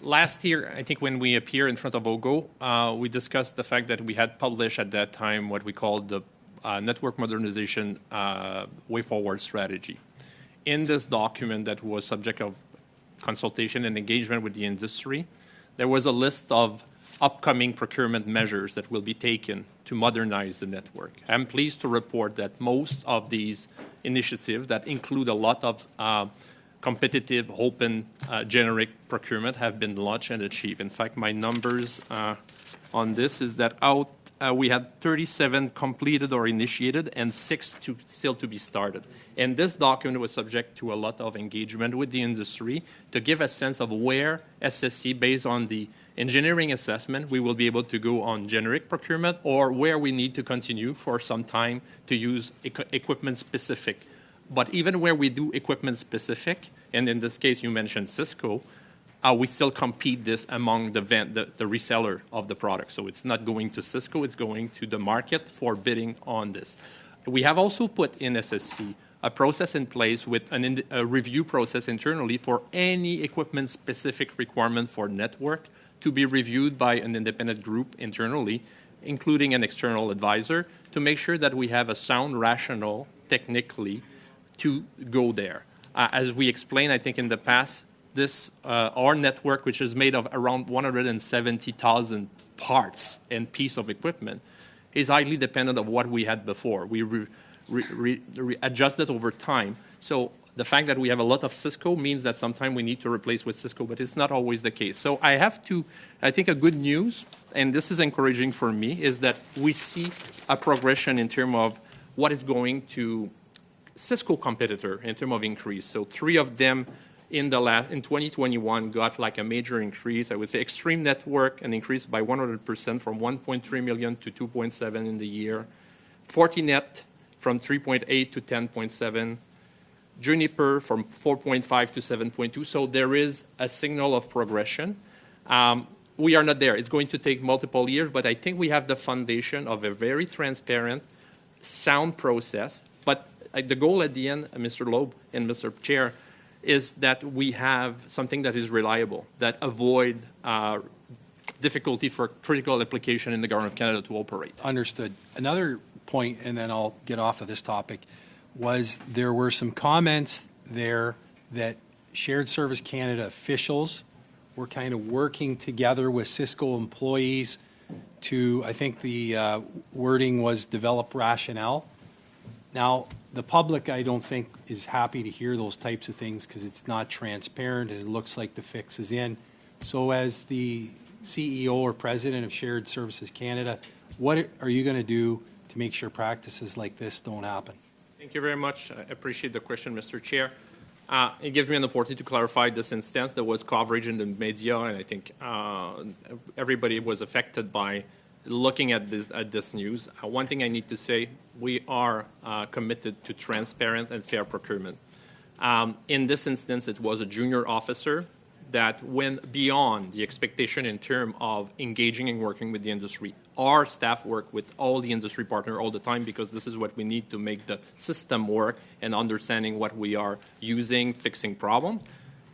Last year, I think when we appeared in front of OGO, we discussed the fact that we had published at that time what we called the Network Modernization Way Forward Strategy. In this document that was subject of consultation and engagement with the industry, there was a list of upcoming procurement measures that will be taken to modernize the network. I'm pleased to report that most of these initiatives that include a lot of competitive, open, generic procurement have been launched and achieved. In fact, my numbers on this is that we had 37 completed or initiated and 6 still to be started. And this document was subject to a lot of engagement with the industry to give a sense of where SSC, based on the engineering assessment, we will be able to go on generic procurement, or where we need to continue for some time to use equipment specific. But even where we do equipment specific, and in this case you mentioned Cisco, we still compete this among the reseller of the product. So it's not going to Cisco, it's going to the market for bidding on this. We have also put in SSC a process in place with a review process internally for any equipment-specific requirement for network to be reviewed by an independent group internally, including an external advisor, to make sure that we have a sound rationale technically to go there. As we explained, I think in the past, our network, which is made of around 170,000 parts and piece of equipment, is highly dependent on what we had before. We adjusted over time. So the fact that we have a lot of Cisco means that sometimes we need to replace with Cisco, but it's not always the case. So I think a good news, and this is encouraging for me, is that we see a progression in terms of what is going to Cisco competitor in terms of increase. So 3 of them in 2021 got like a major increase. I would say Extreme Network, an increase by 100% from 1.3 million to 2.7 in the year. Fortinet from 3.8 to 10.7, Juniper from 4.5 to 7.2. So there is a signal of progression. We are not there. It's going to take multiple years, but I think we have the foundation of a very transparent, sound process. But the goal at the end, Mr. Loeb and Mr. Chair, is that we have something that is reliable, that avoid difficulty for critical application in the Government of Canada to operate. Understood. Another point, and then I'll get off of this topic, was there were some comments there that Shared Service Canada officials were kind of working together with Cisco employees to, I think the wording was develop rationale. Now, the public, I don't think, is happy to hear those types of things because it's not transparent and it looks like the fix is in. So as the CEO or president of Shared Services Canada, what are you going to do to make sure practices like this don't happen? Thank you very much. I appreciate the question, Mr. Chair. It gives me an opportunity to clarify this instance. There was coverage in the media, and I think everybody was affected by looking at this news. One thing I need to say, we are committed to transparent and fair procurement. In this instance, it was a junior officer that went beyond the expectation in terms of engaging and working with the industry. Our staff work with all the industry partners all the time because this is what we need to make the system work and understanding what we are using, fixing problems.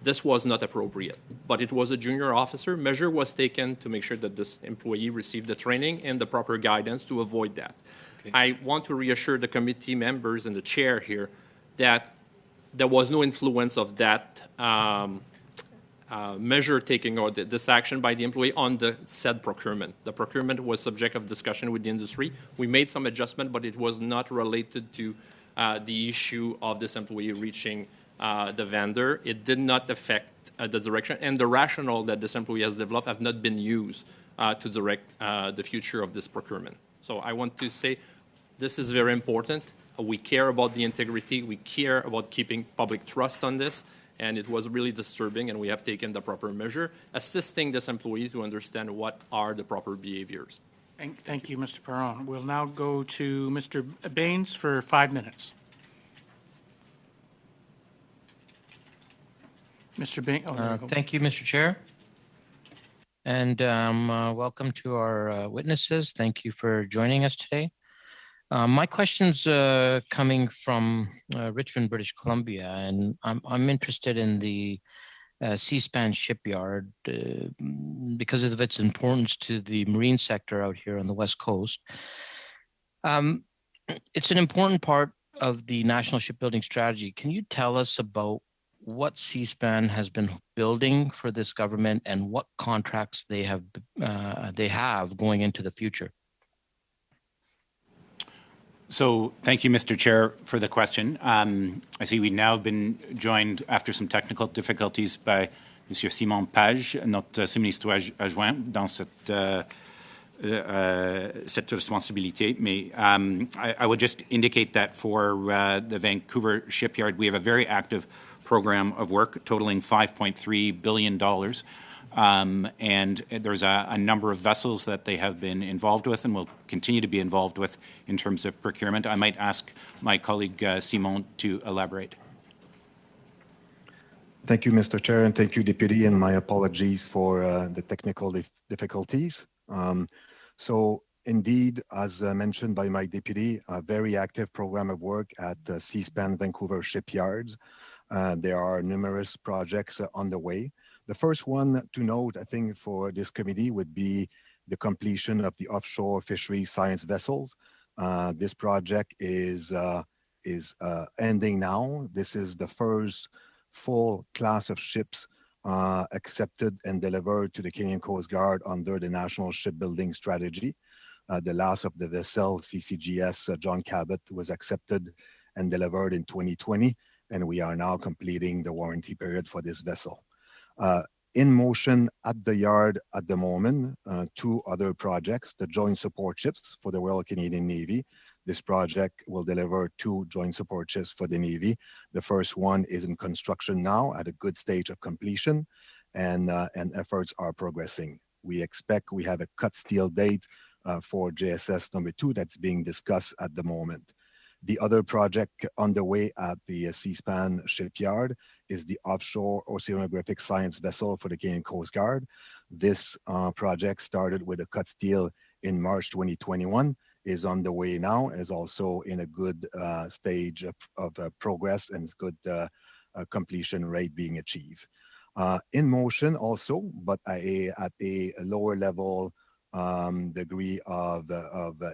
This was not appropriate, but it was a junior officer. Measure was taken to make sure that this employee received the training and the proper guidance to avoid that. Okay. I want to reassure the committee members and the chair here that there was no influence of that measure taking or this action by the employee on the said procurement. The procurement was subject of discussion with the industry. We made some adjustment, but it was not related to the issue of this employee reaching the vendor. It did not affect the direction, and the rationale that this employee has developed have not been used to direct the future of this procurement. So I want to say this is very important. We care about the integrity. We care about keeping public trust on this. And it was really disturbing, and we have taken the proper measure, assisting this employee to understand what are the proper behaviors. Thank you, Mr. Perron. We'll now go to Mr. Baines for 5 minutes. Mr. Baines. Thank you, Mr. Chair. And welcome to our witnesses. Thank you for joining us today. My question's coming from Richmond, British Columbia, and I'm interested in the Seaspan shipyard because of its importance to the marine sector out here on the West Coast. It's an important part of the national shipbuilding strategy. Can you tell us about what Seaspan has been building for this government and what contracts they have going into the future? So thank you, Mr. Chair, for the question. I see we now have been joined after some technical difficulties by Monsieur Simon Page, notre sous-ministre adjoint dans cette responsabilité. Mais I would just indicate that for the Vancouver shipyard, we have a very active program of work totaling $5.3 billion. And there's a number of vessels that they have been involved with and will continue to be involved with in terms of procurement. I might ask my colleague Simon to elaborate. Thank you, Mr. Chair, and thank you, Deputy, and my apologies for the technical difficulties. So indeed, as mentioned by my Deputy, a very active program of work at the Seaspan Vancouver shipyards. There are numerous projects on the way. The first one to note, I think, for this committee would be the completion of the offshore fisheries science vessels. This project is ending now. This is the first full class of ships accepted and delivered to the Canadian Coast Guard under the National Shipbuilding Strategy. The last of the vessel, CCGS John Cabot, was accepted and delivered in 2020, and we are now completing the warranty period for this vessel. In motion at the yard at the moment, 2 other projects, the joint support ships for the Royal Canadian Navy. This project will deliver 2 joint support ships for the Navy. The first one is in construction now at a good stage of completion, and efforts are progressing. We expect we have a cut steel date for JSS number 2 that's being discussed at the moment. The other project underway at the Seaspan shipyard is the offshore oceanographic science vessel for the Canadian Coast Guard. This project started with a cut steel in March 2021, is underway now, and is also in a good stage of progress and is good completion rate being achieved. In motion also, but at a lower level degree of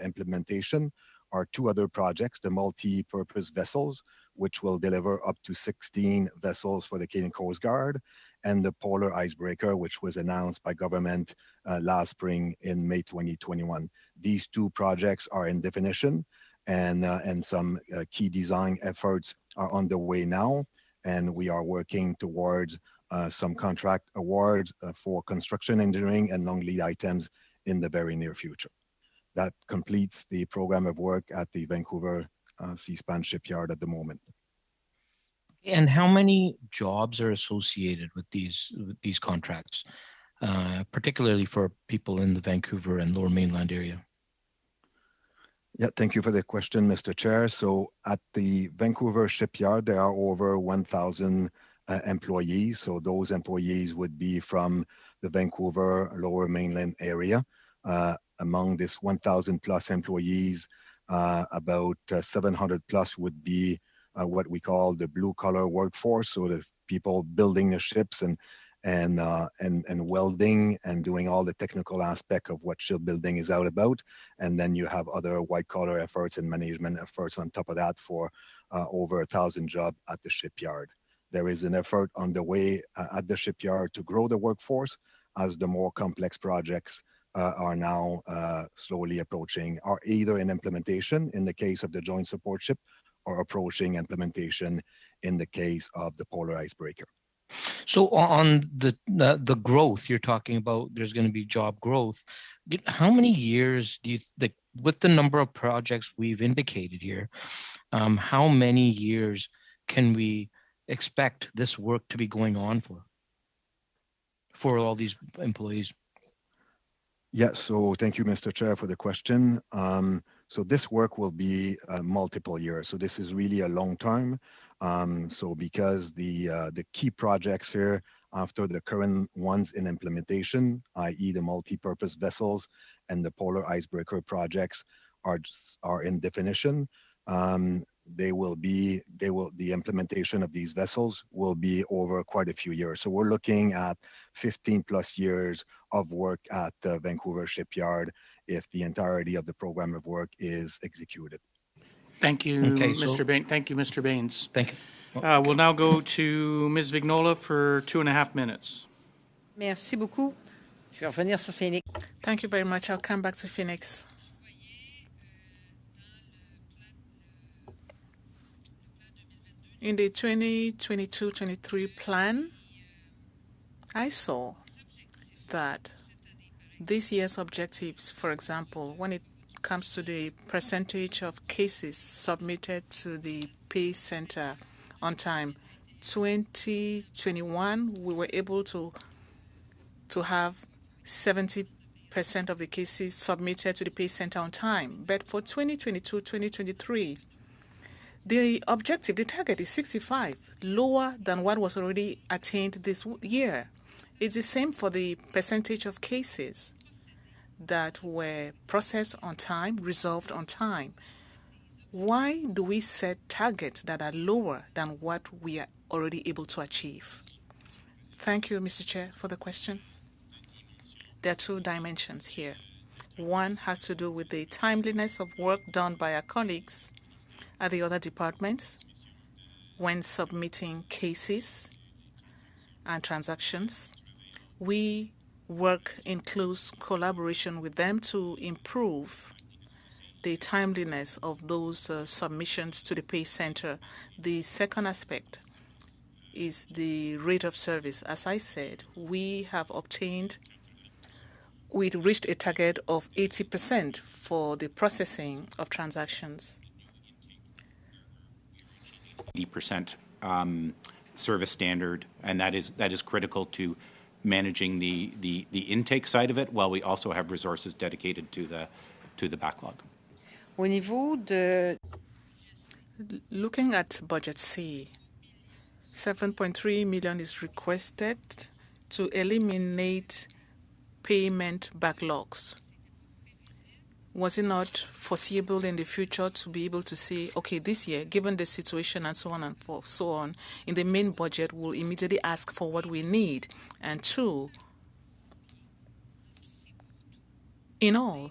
implementation, are two other projects, the multi-purpose vessels, which will deliver up to 16 vessels for the Canadian Coast Guard, and the Polar Icebreaker, which was announced by government last spring in May 2021. These two projects are in definition, and some key design efforts are underway now, and we are working towards some contract awards for construction engineering and long lead items in the very near future. That completes the program of work at the Vancouver Seaspan shipyard at the moment. And how many jobs are associated with these contracts, particularly for people in the Vancouver and Lower Mainland area? Yeah, thank you for the question, Mr. Chair. So at the Vancouver shipyard, there are over 1,000 employees. So those employees would be from the Vancouver Lower Mainland area. Among this 1,000 plus employees, about 700 plus would be what we call the blue collar workforce. So the people building the ships and welding and doing all the technical aspect of what shipbuilding is out about. And then you have other white collar efforts and management efforts on top of that for over 1,000 jobs at the shipyard. There is an effort underway at the shipyard to grow the workforce as the more complex projects are now slowly approaching, are either in implementation in the case of the joint support ship or approaching implementation in the case of the Polar Icebreaker. So on the growth you're talking about, there's going to be job growth. How many years do you think, with the number of projects we've indicated here, how many years can we expect this work to be going on for all these employees? Yeah, so thank you, Mr. Chair, for the question. So this work will be multiple years. So this is really a long term. So because the key projects here after the current ones in implementation, i.e. the multi-purpose vessels and the Polar Icebreaker projects are in definition, the implementation of these vessels will be over quite a few years. So we're looking at 15 plus years of work at the Vancouver shipyard if the entirety of the program of work is executed. Thank you, Mr. Baines. Thank you, Mr. Baines. Thank you. We'll now go to Ms. Vignola for 2.5 minutes. Merci beaucoup. Je vais revenir sur Phoenix. Thank you very much. I'll come back to Phoenix. In the 2022-23 plan, I saw that this year's objectives, for example, when it comes to the percentage of cases submitted to the pay center on time, 2021, we were able to have 70% of the cases submitted to the pay center on time. But for 2022-2023, the objective, the target is 65, lower than what was already attained this year. It's the same for the percentage of cases that were processed on time, resolved on time. Why do we set targets that are lower than what we are already able to achieve? Thank you, Mr. Chair, for the question. There are two dimensions here. One has to do with the timeliness of work done by our colleagues at the other departments when submitting cases and transactions. We work in close collaboration with them to improve the timeliness of those submissions to the pay center. The second aspect is the rate of service. As I said, we reached a target of 80% for the processing of transactions. 80% service standard, and that is critical to managing the intake side of it, while we also have resources dedicated to the backlog. Au niveau de Looking at Budget C, 7.3 million is requested to eliminate payment backlogs. Was it not foreseeable in the future to be able to say, okay, this year, given the situation and so on and so on, in the main budget, we'll immediately ask for what we need? And two, in all,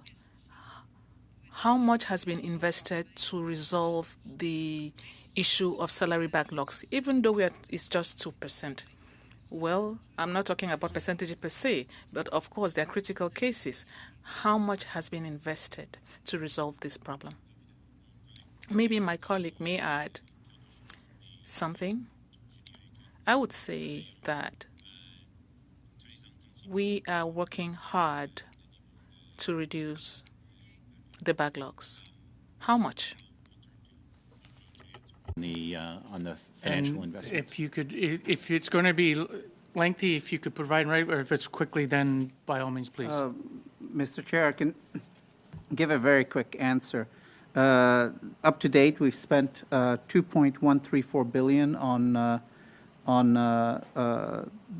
how much has been invested to resolve the issue of salary backlogs, even though it's just 2%? Well, I'm not talking about percentage per se, but of course there are critical cases. How much has been invested to resolve this problem? Maybe my colleague may add something. I would say that we are working hard to reduce the backlogs. How much? On the financial investments. If you could, if it's going to be lengthy, if you could provide, right, or if it's quickly, then by all means, please. Mr. Chair, I can give a very quick answer. Up to date, we've spent 2.134 billion on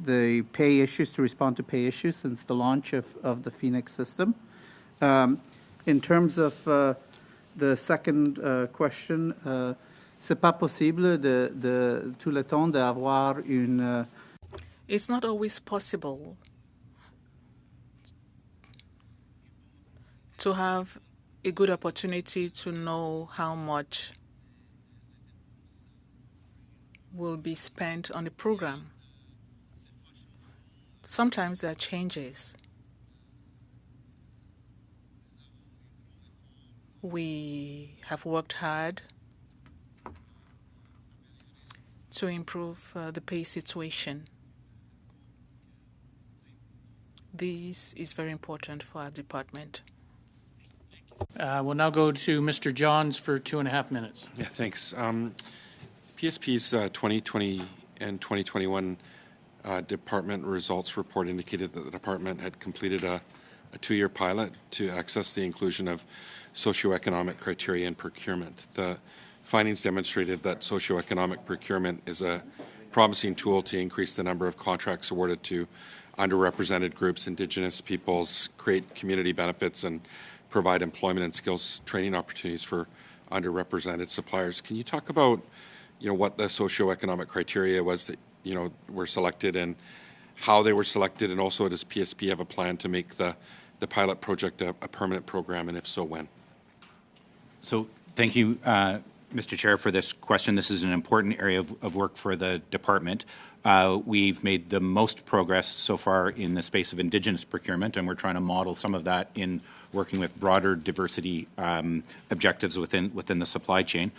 the pay issues, to respond to pay issues since the launch of the Phoenix system. In terms of the second question, c'est pas possible tout le temps d'avoir une. It's not always possible to have a good opportunity to know how much will be spent on the program. Sometimes there are changes. We have worked hard to improve the pay situation. This is very important for our department. We'll now go to Mr. Johns for 2.5 minutes. Yeah, thanks. PSP's 2020 and 2021 department results report indicated that the department had completed a 2-year pilot to access the inclusion of socioeconomic criteria in procurement. The findings demonstrated that socioeconomic procurement is a promising tool to increase the number of contracts awarded to underrepresented groups, Indigenous peoples, create community benefits, and provide employment and skills training opportunities for underrepresented suppliers. Can you talk about, what the socioeconomic criteria was that, were selected and how they were selected, and also does PSP have a plan to make the pilot project a permanent program, and if so, when? So thank you, Mr. Chair, for this question. This is an important area of work for the department. We've made the most progress so far in the space of Indigenous procurement, and we're trying to model some of that in working with broader diversity objectives within the supply chain.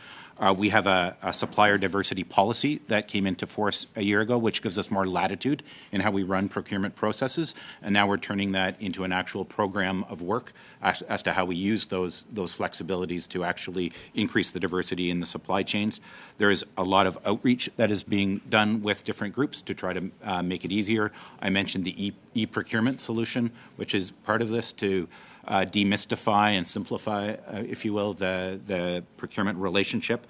We have a supplier diversity policy that came into force a year ago, which gives us more latitude in how we run procurement processes. And now we're turning that into an actual program of work as to how we use those flexibilities to actually increase the diversity in the supply chains. There is a lot of outreach that is being done with different groups to try to make it easier. I mentioned the e-procurement solution, which is part of this to demystify and simplify, if you will, the procurement relationship.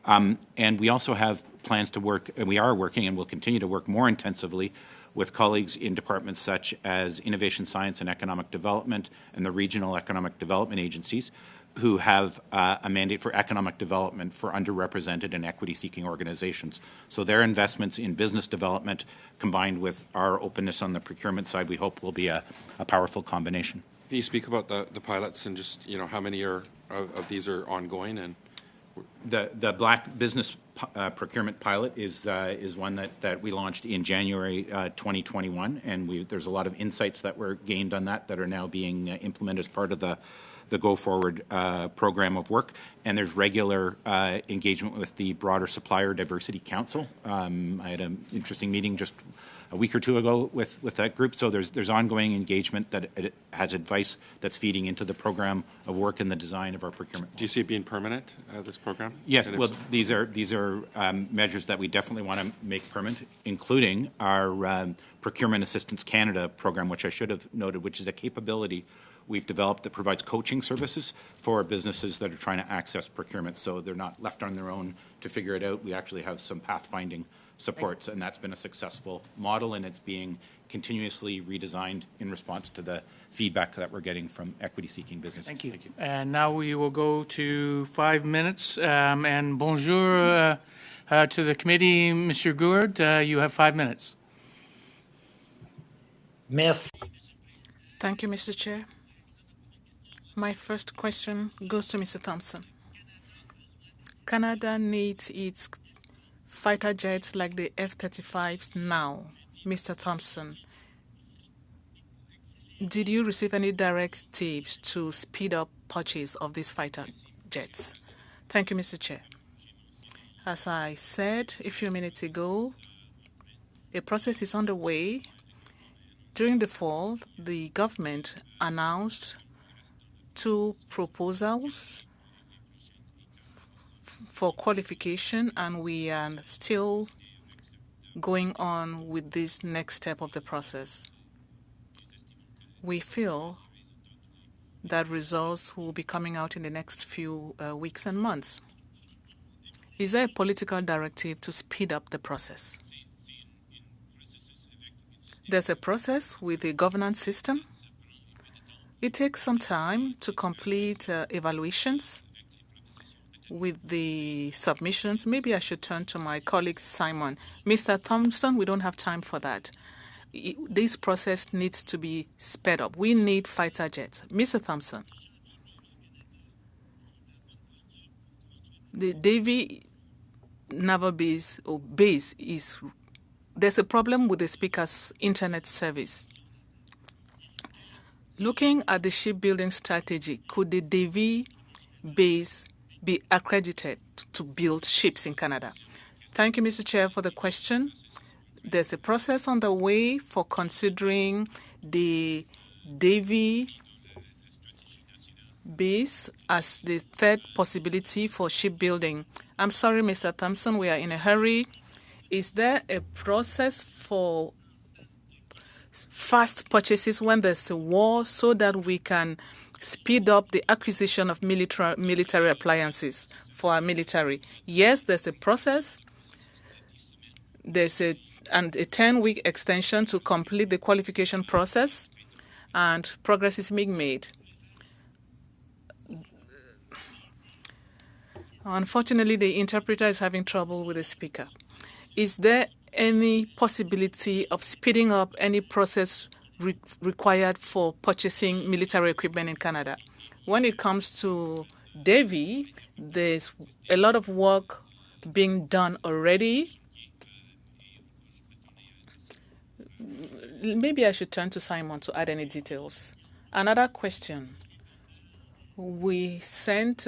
And we also have plans to work, and we are working and will continue to work more intensively with colleagues in departments such as Innovation, Science and Economic Development and the regional economic development agencies, who have a mandate for economic development for underrepresented and equity-seeking organizations. So their investments in business development combined with our openness on the procurement side, we hope will be a powerful combination. Can you speak about the pilots and just, how many of these are ongoing? And the Black Business Procurement Pilot is one that we launched in January 2021, and there's a lot of insights that were gained on that are now being implemented as part of the Go Forward program of work. And there's regular engagement with the broader Supplier Diversity Council. I had an interesting meeting just a week or two ago with that group. So there's ongoing engagement that it has advice that's feeding into the program of work and the design of our procurement. Do you see it being permanent, this program? Yes. Well, these are measures that we definitely want to make permanent, including our Procurement Assistance Canada program, which I should have noted, which is a capability we've developed that provides coaching services for businesses that are trying to access procurement, so they're not left on their own to figure it out. We actually have some pathfinding supports, and that's been a successful model, and it's being continuously redesigned in response to the feedback that we're getting from equity-seeking businesses. Thank you. And now we will go to 5 minutes. And bonjour to the committee, Monsieur Gourd. You have 5 minutes. Merci. Thank you, Mr. Chair. My first question goes to Mr. Thompson. Canada needs its fighter jets like the F-35s now. Mr. Thompson, did you receive any directives to speed up purchase of these fighter jets? Thank you, Mr. Chair. As I said a few minutes ago, a process is underway. During the fall, the government announced 2 proposals for qualification, and we are still going on with this next step of the process. We feel that results will be coming out in the next few weeks and months. Is there a political directive to speed up the process? There's a process with a governance system. It takes some time to complete evaluations with the submissions. Maybe I should turn to my colleague Simon. Mr. Thompson, we don't have time for that. This process needs to be sped up. We need fighter jets. Mr. Thompson, the Davie Naval Base or base is, there's a problem with the speaker's internet service. Looking at the shipbuilding strategy, could the Davie base be accredited to build ships in Canada? Thank you, Mr. Chair, for the question. There's a process on the way for considering the Davie base as the third possibility for shipbuilding. I'm sorry, Mr. Thompson, we are in a hurry. Is there a process for fast purchases when there's a war so that we can speed up the acquisition of military appliances for our military? Yes, there's a process. There's a 10-week extension to complete the qualification process, and progress is being made. Unfortunately, the interpreter is having trouble with the speaker. Is there any possibility of speeding up any process required for purchasing military equipment in Canada? When it comes to Davie, there's a lot of work being done already. Maybe I should turn to Simon to add any details. Another question. We sent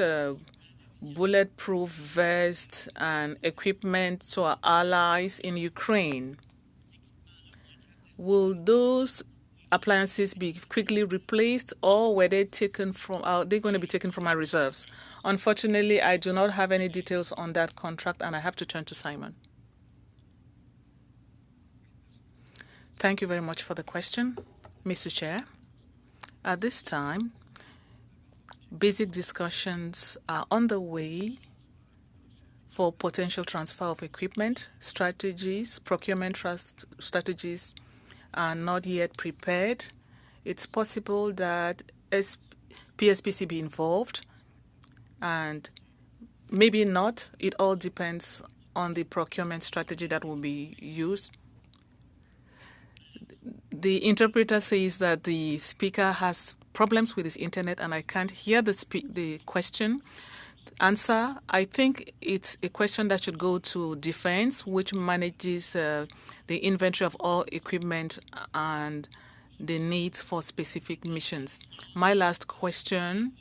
bulletproof vests and equipment to our allies in Ukraine. Will those appliances be quickly replaced, or were they taken from they're going to be taken from our reserves? Unfortunately, I do not have any details on that contract, and I have to turn to Simon. Thank you very much for the question, Mr. Chair. At this time, basic discussions are underway for potential transfer of equipment. Strategies, procurement strategies are not yet prepared. It's possible that PSPC be involved, and maybe not. It all depends on the procurement strategy that will be used. The interpreter says that the speaker has problems with his internet, and I can't hear the question. Answer, I think it's a question that should go to Defense, which manages the inventory of all equipment and the needs for specific missions. My last question.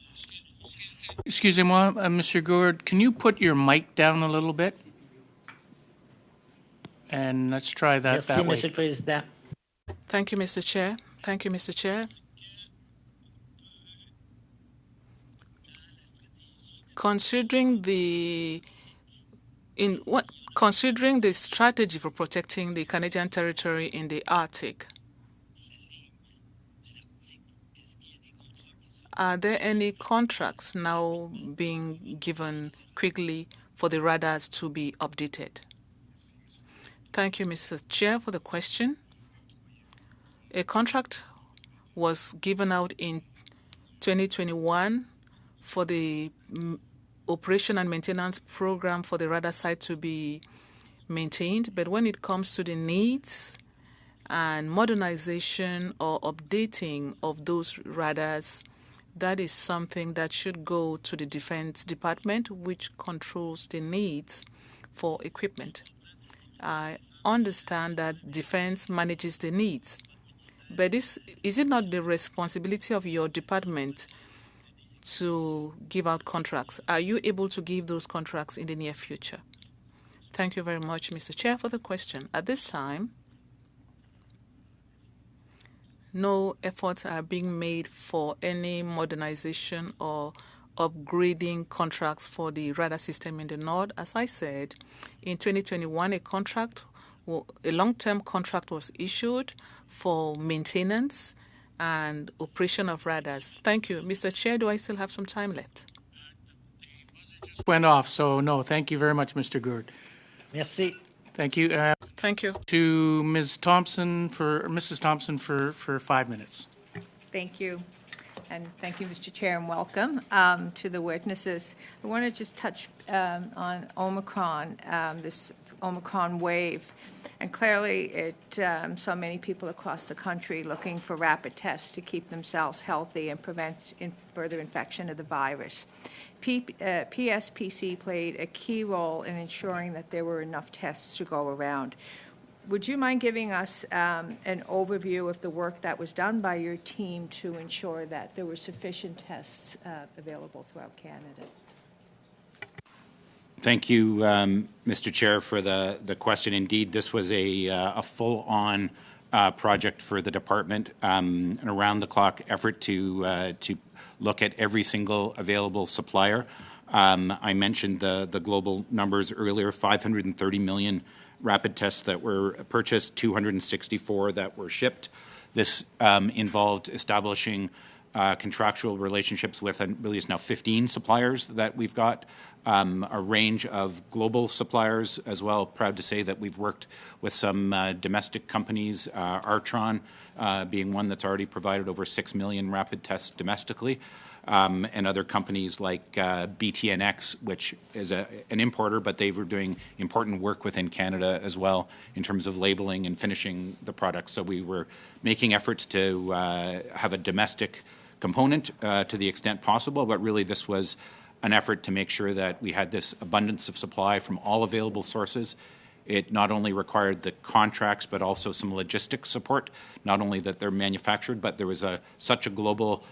Excusez-moi, Mr. Gourd, can you put your mic down a little bit? And let's try that Merci, that way. Monsieur le Président. Thank you, Mr. Chair. Thank you, Mr. Chair. Considering the strategy for protecting the Canadian territory in the Arctic, Are there any contracts now being given quickly for the radars to be updated? Thank you, Mr. Chair, for the question. A contract was given out in 2021 for the operation and maintenance program for the radar site to be maintained. But when it comes to the needs and modernization or updating of those radars, that is something that should go to the Defense Department, which controls the needs for equipment. I understand that Defense manages the needs, but is it not the responsibility of your department to give out contracts? Are you able to give those contracts in the near future? Thank you very much, Mr. Chair, for the question. At this time, no efforts are being made for any modernization or upgrading contracts for the radar system in the North. As I said, in 2021, a long-term contract was issued for maintenance and operation of radars. Thank you. Mr. Chair, do I still have some time left? Went off, so no. Thank you very much, Mr. Gourd. Merci. Thank you. Thank you. To Mrs. Thompson for 5 minutes. Thank you. And thank you, Mr. Chair, and welcome to the witnesses. I want to just touch on Omicron, this Omicron wave. And clearly, it saw many people across the country looking for rapid tests to keep themselves healthy and prevent further infection of the virus. PSPC played a key role in ensuring that there were enough tests to go around. Would you mind giving us an overview of the work that was done by your team to ensure that there were sufficient tests available throughout Canada? Thank you, Mr. Chair, for the question. Indeed, this was a full-on project for the department, an around-the-clock effort to look at every single available supplier. I mentioned the global numbers earlier, 530 million rapid tests that were purchased, 264 that were shipped. This involved establishing contractual relationships with, I believe it's now 15 suppliers that we've got, a range of global suppliers as well. Proud to say that we've worked with some domestic companies, Artron being one that's already provided over 6 million rapid tests domestically, and other companies like BTNX, which is an importer, but they were doing important work within Canada as well in terms of labeling and finishing the products. So we were making efforts to have a domestic component to the extent possible, but really this was an effort to make sure that we had this abundance of supply from all available sources. It not only required the contracts, but also some logistic support, not only that they're manufactured, but there was such a global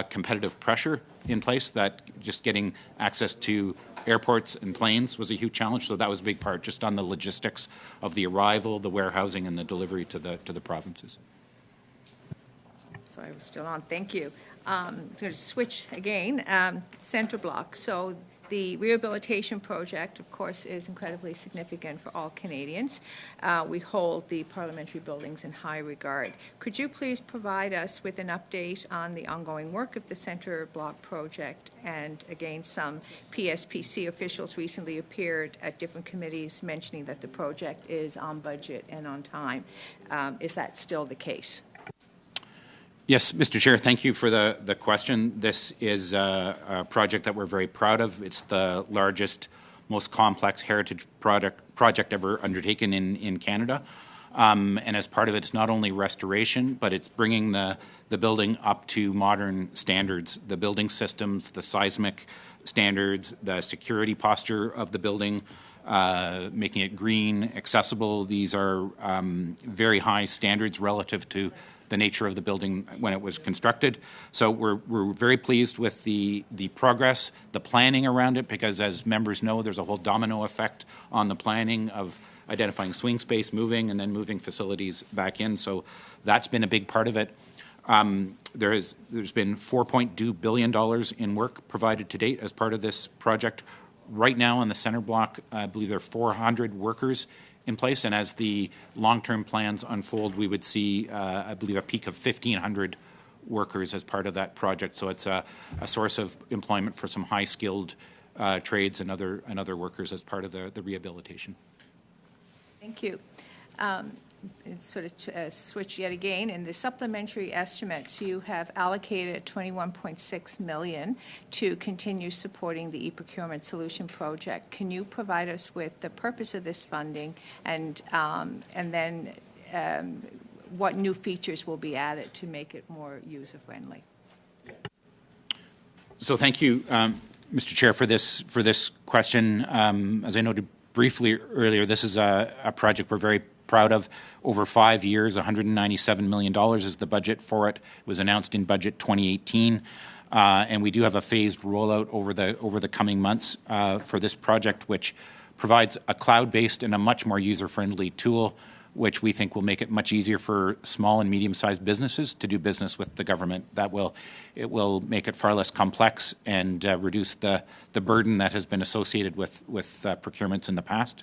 competitive pressure in place that just getting access to airports and planes was a huge challenge. So that was a big part, just on the logistics of the arrival, the warehousing, and the delivery to the provinces. Sorry, I was still on. Thank you. I'm going to switch again. Center Block. So the rehabilitation project, of course, is incredibly significant for all Canadians. We hold the parliamentary buildings in high regard. Could you please provide us with an update on the ongoing work of the Center Block project? And again, some PSPC officials recently appeared at different committees mentioning that the project is on budget and on time. Is that still the case? Yes, Mr. Chair, thank you for the question. This is a project that we're very proud of. It's the largest, most complex heritage project ever undertaken in Canada. And as part of it, it's not only restoration, but it's bringing the building up to modern standards, the building systems, the seismic standards, the security posture of the building, making it green, accessible. These are very high standards relative to the nature of the building when it was constructed. So we're very pleased with the progress, the planning around it, because as members know, there's a whole domino effect on the planning of identifying swing space, moving, and then moving facilities back in. So that's been a big part of it. There's been $4.2 billion in work provided to date as part of this project. Right now on the center block, I believe there are 400 workers in place, and as the long-term plans unfold, we would see, I believe, a peak of 1,500 workers as part of that project. So it's a source of employment for some high-skilled trades and other workers as part of the rehabilitation. Thank you. Sort of switch yet again. In the supplementary estimates, you have allocated $21.6 million to continue supporting the e-procurement solution project. Can you provide us with the purpose of this funding and then what new features will be added to make it more user-friendly? So thank you, Mr. Chair, for this question. As I noted briefly earlier, this is a project we're very proud of. Over 5 years, $197 million is the budget for it. It was announced in budget 2018. And we do have a phased rollout over the coming months for this project, which provides a cloud-based and a much more user-friendly tool, which we think will make it much easier for small and medium-sized businesses to do business with the government. It will make it far less complex and reduce the burden that has been associated with procurements in the past.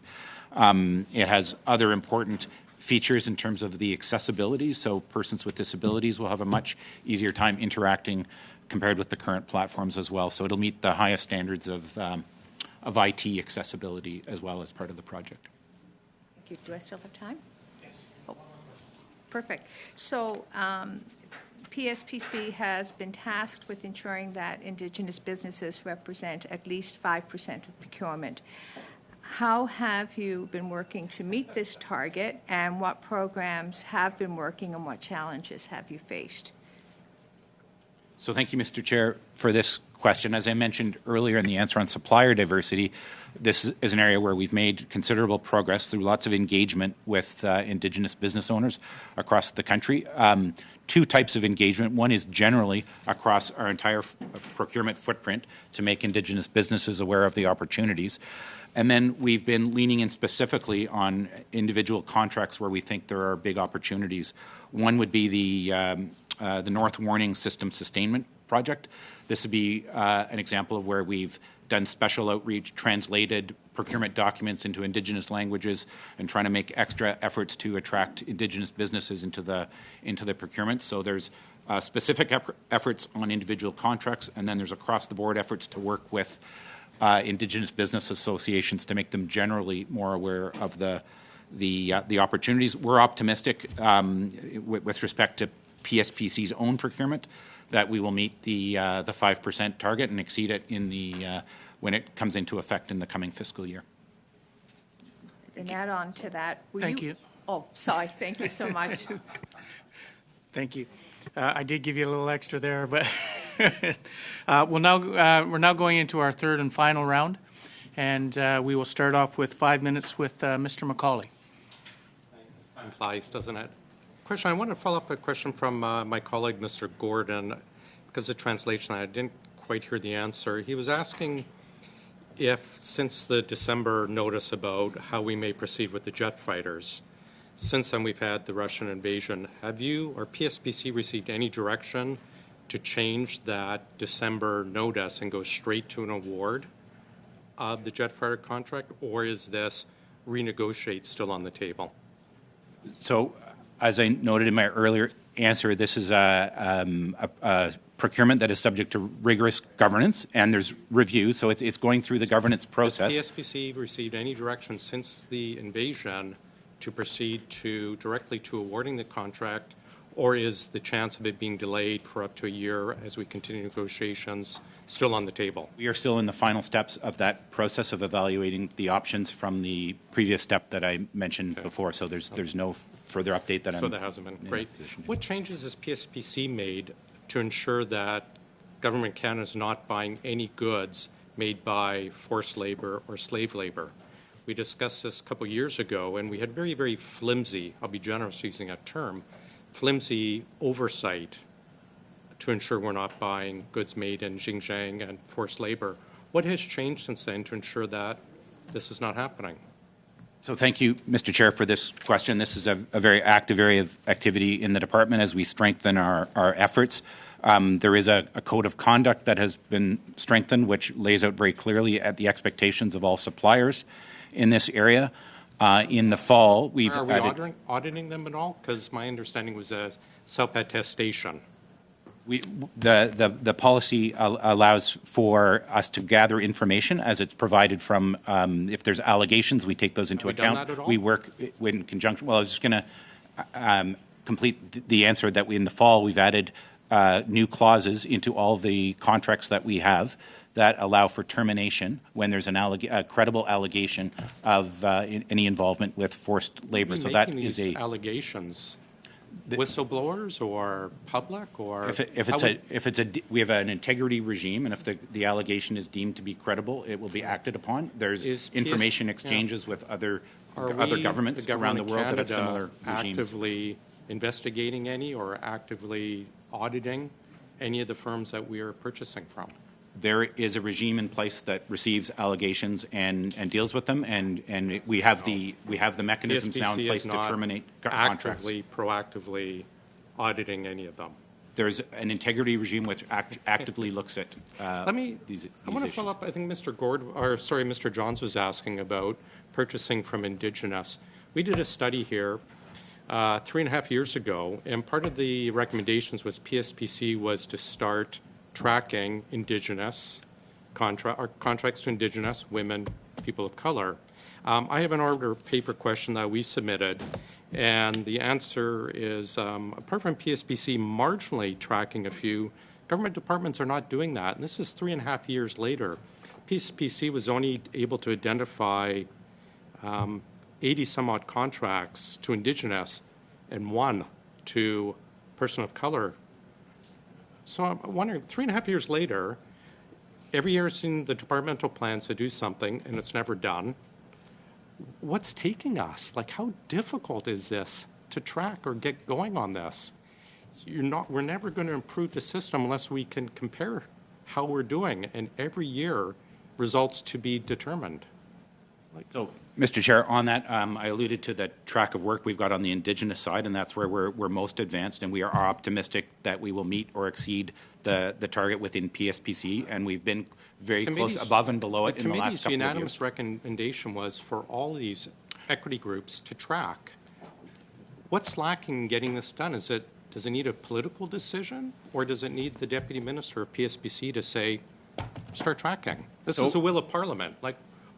It has other important features in terms of the accessibility, so persons with disabilities will have a much easier time interacting compared with the current platforms as well. So it'll meet the highest standards of IT accessibility as well as part of the project. Thank you. Do I still have time? Yes. Oh, perfect. So PSPC has been tasked with ensuring that Indigenous businesses represent at least 5% of procurement. How have you been working to meet this target, and what programs have been working and what challenges have you faced? So thank you, Mr. Chair, for this question. As I mentioned earlier in the answer on supplier diversity, this is an area where we've made considerable progress through lots of engagement with Indigenous business owners across the country. Two types of engagement. One is generally across our entire procurement footprint to make Indigenous businesses aware of the opportunities. And then we've been leaning in specifically on individual contracts where we think there are big opportunities. One would be the North Warning System Sustainment Project. This would be an example of where we've done special outreach, translated procurement documents into Indigenous languages, and trying to make extra efforts to attract Indigenous businesses into the procurement. So there's specific efforts on individual contracts, and then there's across-the-board efforts to work with Indigenous business associations to make them generally more aware of the opportunities. We're optimistic with respect to PSPC's own procurement that we will meet the 5% target and exceed it when it comes into effect in the coming fiscal year. And add on to that. Thank you. Oh, sorry. Thank you so much. Thank you. I did give you a little extra there, but we're now going into our third and final round, and we will start off with 5 minutes with Mr. McCauley. Time flies, doesn't it? Question, I want to follow up a question from my colleague, Mr. Gordon, because of translation, I didn't quite hear the answer. He was asking if, since the December notice about how we may proceed with the jet fighters, since then we've had the Russian invasion, have you or PSPC received any direction to change that December notice and go straight to an award of the jet fighter contract, or is this renegotiate still on the table? So, as I noted in my earlier answer, this is a procurement that is subject to rigorous governance, and there's review, so it's going through the governance process. Has PSPC received any direction since the invasion to proceed directly to awarding the contract, or is the chance of it being delayed for up to a year as we continue negotiations still on the table? We are still in the final steps of that process of evaluating the options from the previous step that I mentioned before, so there's no further update that there hasn't been. Great. What changes has PSPC made to ensure that Government Canada is not buying any goods made by forced labor or slave labor? We discussed this a couple of years ago, and we had very, very flimsy, I'll be generous using that term, flimsy oversight to ensure we're not buying goods made in Xinjiang and forced labor. What has changed since then to ensure that this is not happening? So thank you, Mr. Chair, for this question. This is a very active area of activity in the department as we strengthen our efforts. There is a code of conduct that has been strengthened, which lays out very clearly at the expectations of all suppliers in this area. In the fall, we've Are we auditing them at all? Because my understanding was a self-attestation. The policy allows for us to gather information as it's provided from, if there's allegations, we take those into Have we done account. that at all? We work in conjunction. Well, I was just going to complete the answer that in the fall we've added new clauses into all the contracts that we have that allow for termination when there's a credible allegation of any involvement with forced labor. So that is these a allegations. Whistleblowers or public or we have an integrity regime, and if the allegation is deemed to be credible, it will be acted upon. There's information exchanges with other governments around the world that have similar regimes. Actively investigating any or actively auditing any of the firms that we are purchasing from? There is a regime in place that receives allegations and deals with them, and we have the mechanisms now in place to terminate contracts. Actively, proactively auditing any of them. There's an integrity regime which actively looks at these I want to issues. follow up. I think Mr. Johns was asking about purchasing from Indigenous. We did a study here 3.5 years ago, and part of the recommendations was PSPC was to start tracking Indigenous contracts to Indigenous women, people of color. I have an order paper question that we submitted, and the answer is, apart from PSPC marginally tracking a few, government departments are not doing that. And this is 3.5 years later. PSPC was only able to identify 80 some odd contracts to Indigenous and 1 to person of color. So I'm wondering, 3.5 years later, every year it's in the departmental plans to do something and it's never done. What's taking us? Like, how difficult is this to track or get going on this? We're never going to improve the system unless we can compare how we're doing, and every year results to be determined. So, Mr. Chair, on that, I alluded to the track of work we've got on the Indigenous side, and that's where we're most advanced, and we are optimistic that we will meet or exceed the target within PSPC, and we've been very close above and below it in the last couple of years. The committee's unanimous recommendation was for all these equity groups to track. What's lacking in getting this done? Does it need a political decision, or does it need the Deputy Minister of PSPC to say, start tracking? This is the will of Parliament. Like,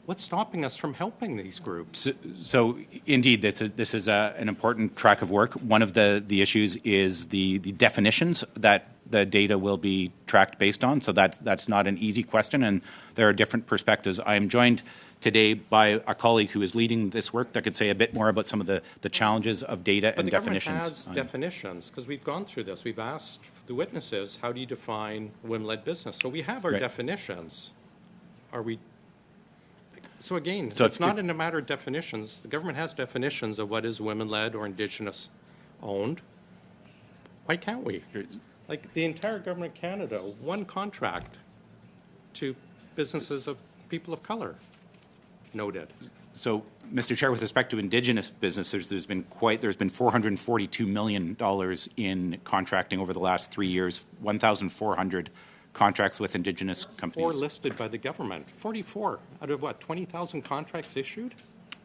what's stopping us from helping these groups? So indeed, this is an important track of work. One of the issues is the definitions that the data will be tracked based on. So that's not an easy question, and there are different perspectives. I am joined today by a colleague who is leading this work that could say a bit more about some of the challenges of data and definitions. But the government has definitions, because we've gone through this. We've asked the witnesses, how do you define women-led business? So we have our definitions. Are we... So again, it's not in a matter of definitions. The government has definitions of what is women-led or Indigenous-owned. Why can't we? Like the entire government of Canada, 1 contract to businesses of people of color. Noted. So, Mr. Chair, with respect to Indigenous businesses, there's been $442 million in contracting over the last 3 years, 1,400 contracts with Indigenous companies. 4 listed by the government. 44 out of what, 20,000 contracts issued?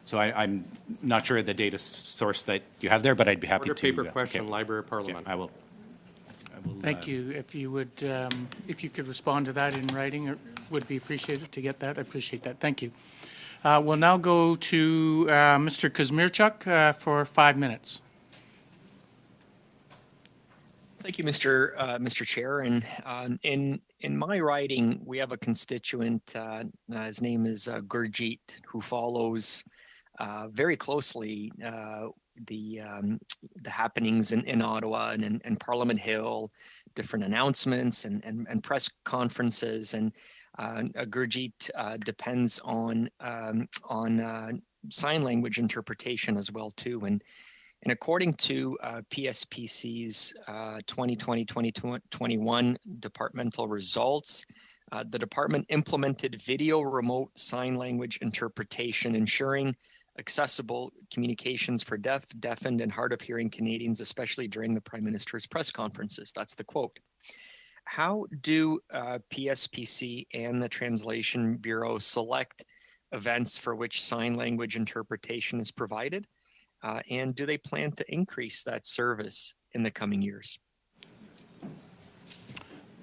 So I'm not sure of the data source that you have there, but I'd be happy to. Order paper question, Library of Parliament. I will. Thank you. If you would, if you could respond to that in writing, it would be appreciated to get that. I appreciate that. Thank you. We'll now go to Mr. Kazmierczuk for 5 minutes. Thank you, Mr. Chair. And in my riding, we have a constituent. His name is Gurjeet, who follows very closely the happenings in Ottawa and Parliament Hill, different announcements and press conferences. And Gurjeet depends on sign language interpretation as well too. And according to PSPC's 2020-2021 departmental results, the department implemented video remote sign language interpretation, ensuring accessible communications for deaf, deafened, and hard of hearing Canadians, especially during the Prime Minister's press conferences. That's the quote. How do PSPC and the Translation Bureau select events for which sign language interpretation is provided? And do they plan to increase that service in the coming years?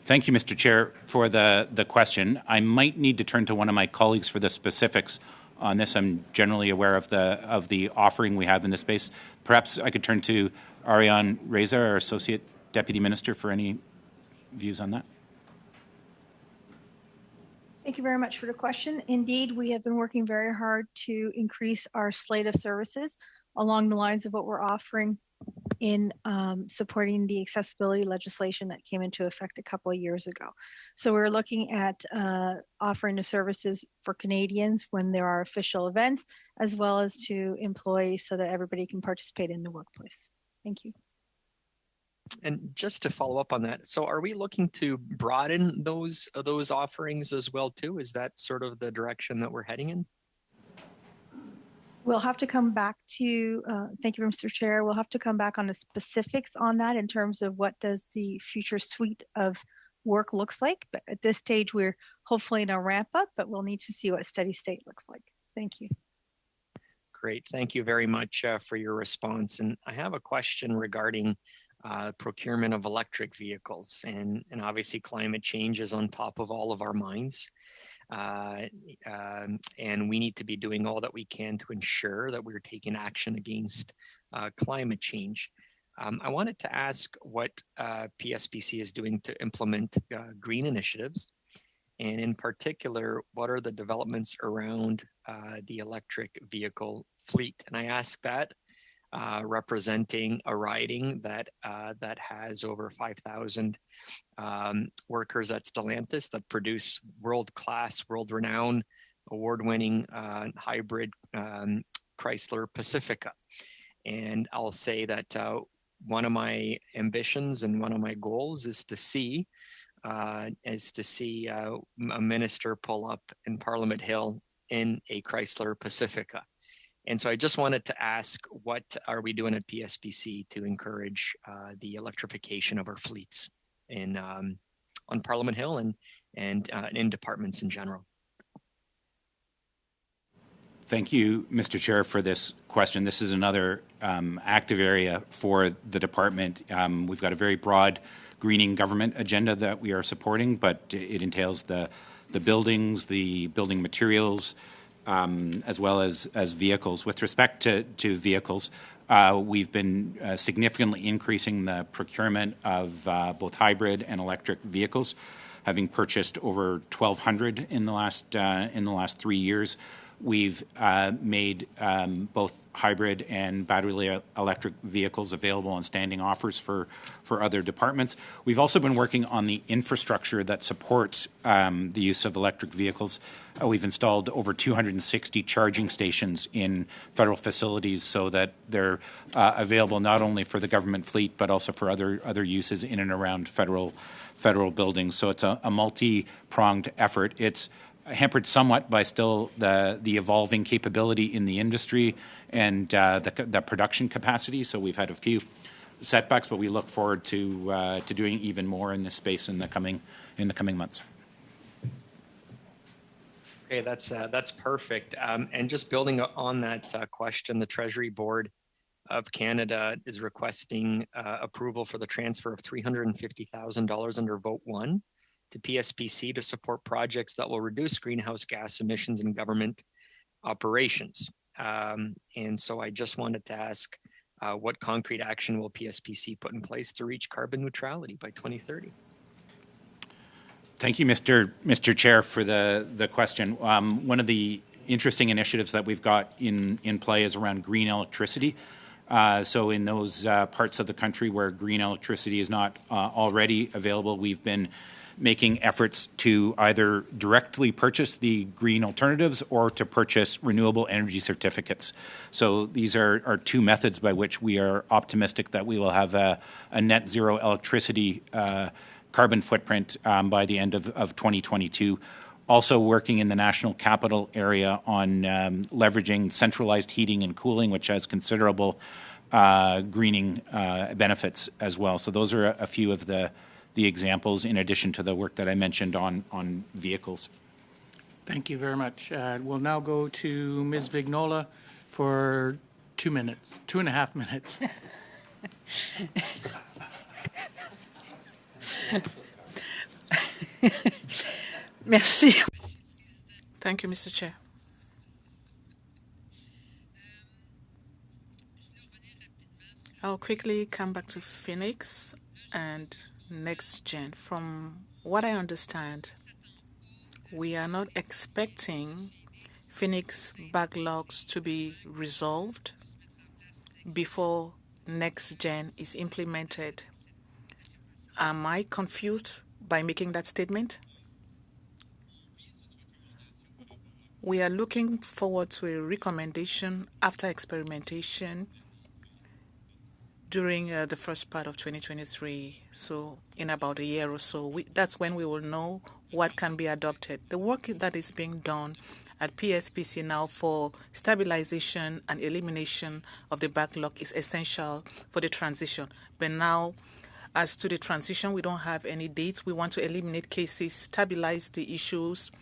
Thank you, Mr. Chair, for the question. I might need to turn to one of my colleagues for the specifics on this. I'm generally aware of the offering we have in this space. Perhaps I could turn to Ariane Reza, our Associate Deputy Minister, for any views on that. Thank you very much for the question. Indeed, we have been working very hard to increase our slate of services along the lines of what we're offering in supporting the accessibility legislation that came into effect a couple of years ago. So we're looking at offering the services for Canadians when there are official events, as well as to employees so that everybody can participate in the workplace. Thank you. And just to follow up on that, so are we looking to broaden those offerings as well too? Is that sort of the direction that we're heading in? We'll have to come back to, thank you, Mr. Chair. We'll have to come back on the specifics on that in terms of what does the future suite of work looks like. But at this stage, we're hopefully in a ramp up, but we'll need to see what steady state looks like. Thank you. Great. Thank you very much for your response. And I have a question regarding procurement of electric vehicles. And obviously climate change is on top of all of our minds. And we need to be doing all that we can to ensure that we're taking action against climate change. I wanted to ask what PSPC is doing to implement green initiatives, and in particular, what are the developments around the electric vehicle fleet? And I ask that representing a riding that has over 5,000 workers at Stellantis that produce world-class, world-renowned, award-winning hybrid Chrysler Pacifica. And I'll say that one of my ambitions and one of my goals is to see a minister pull up in Parliament Hill in a Chrysler Pacifica. And so I just wanted to ask, what are we doing at PSPC to encourage the electrification of our fleets on Parliament Hill and in departments in general? Thank you, Mr. Chair, for this question. This is another active area for the department. We've got a very broad greening government agenda that we are supporting, but it entails the buildings, the building materials, as well as vehicles. With respect to vehicles, we've been significantly increasing the procurement of both hybrid and electric vehicles, having purchased over 1,200 in the last 3 years. We've made both hybrid and battery electric vehicles available on standing offers for other departments. We've also been working on the infrastructure that supports the use of electric vehicles. We've installed over 260 charging stations in federal facilities so that they're available not only for the government fleet but also for other uses in and around federal buildings. So it's a multi-pronged effort. It's hampered somewhat by still the evolving capability in the industry and the production capacity. So we've had a few setbacks, but we look forward to doing even more in this space in the coming months. Okay, that's perfect. And just building on that question, the Treasury Board of Canada is requesting approval for the transfer of $350,000 under Vote 1 to PSPC to support projects that will reduce greenhouse gas emissions in government operations. And so I just wanted to ask, what concrete action will PSPC put in place to reach carbon neutrality by 2030? Thank you, Mr. Chair, for the question. One of the interesting initiatives that we've got in play is around green electricity. So in those parts of the country where green electricity is not already available, we've been making efforts to either directly purchase the green alternatives or to purchase renewable energy certificates. So these are two methods by which we are optimistic that we will have a net zero electricity carbon footprint by the end of 2022. Also working in the National Capital area on leveraging centralized heating and cooling, which has considerable greening benefits as well. So those are a few of the examples in addition to the work that I mentioned on vehicles. Thank you very much. We'll now go to Ms. Vignola for 2.5 minutes. Merci. Thank you, Mr. Chair. I'll quickly come back to Phoenix and NextGen. From what I understand, we are not expecting Phoenix backlogs to be resolved before NextGen is implemented. Am I confused by making that statement? We are looking forward to a recommendation after experimentation during the first part of 2023, so in about a year or so. That's when we will know what can be adopted. The work that is being done at PSPC now for stabilization and elimination of the backlog is essential for the transition. But now, as to the transition, we don't have any dates. We want to eliminate cases, stabilize the issues,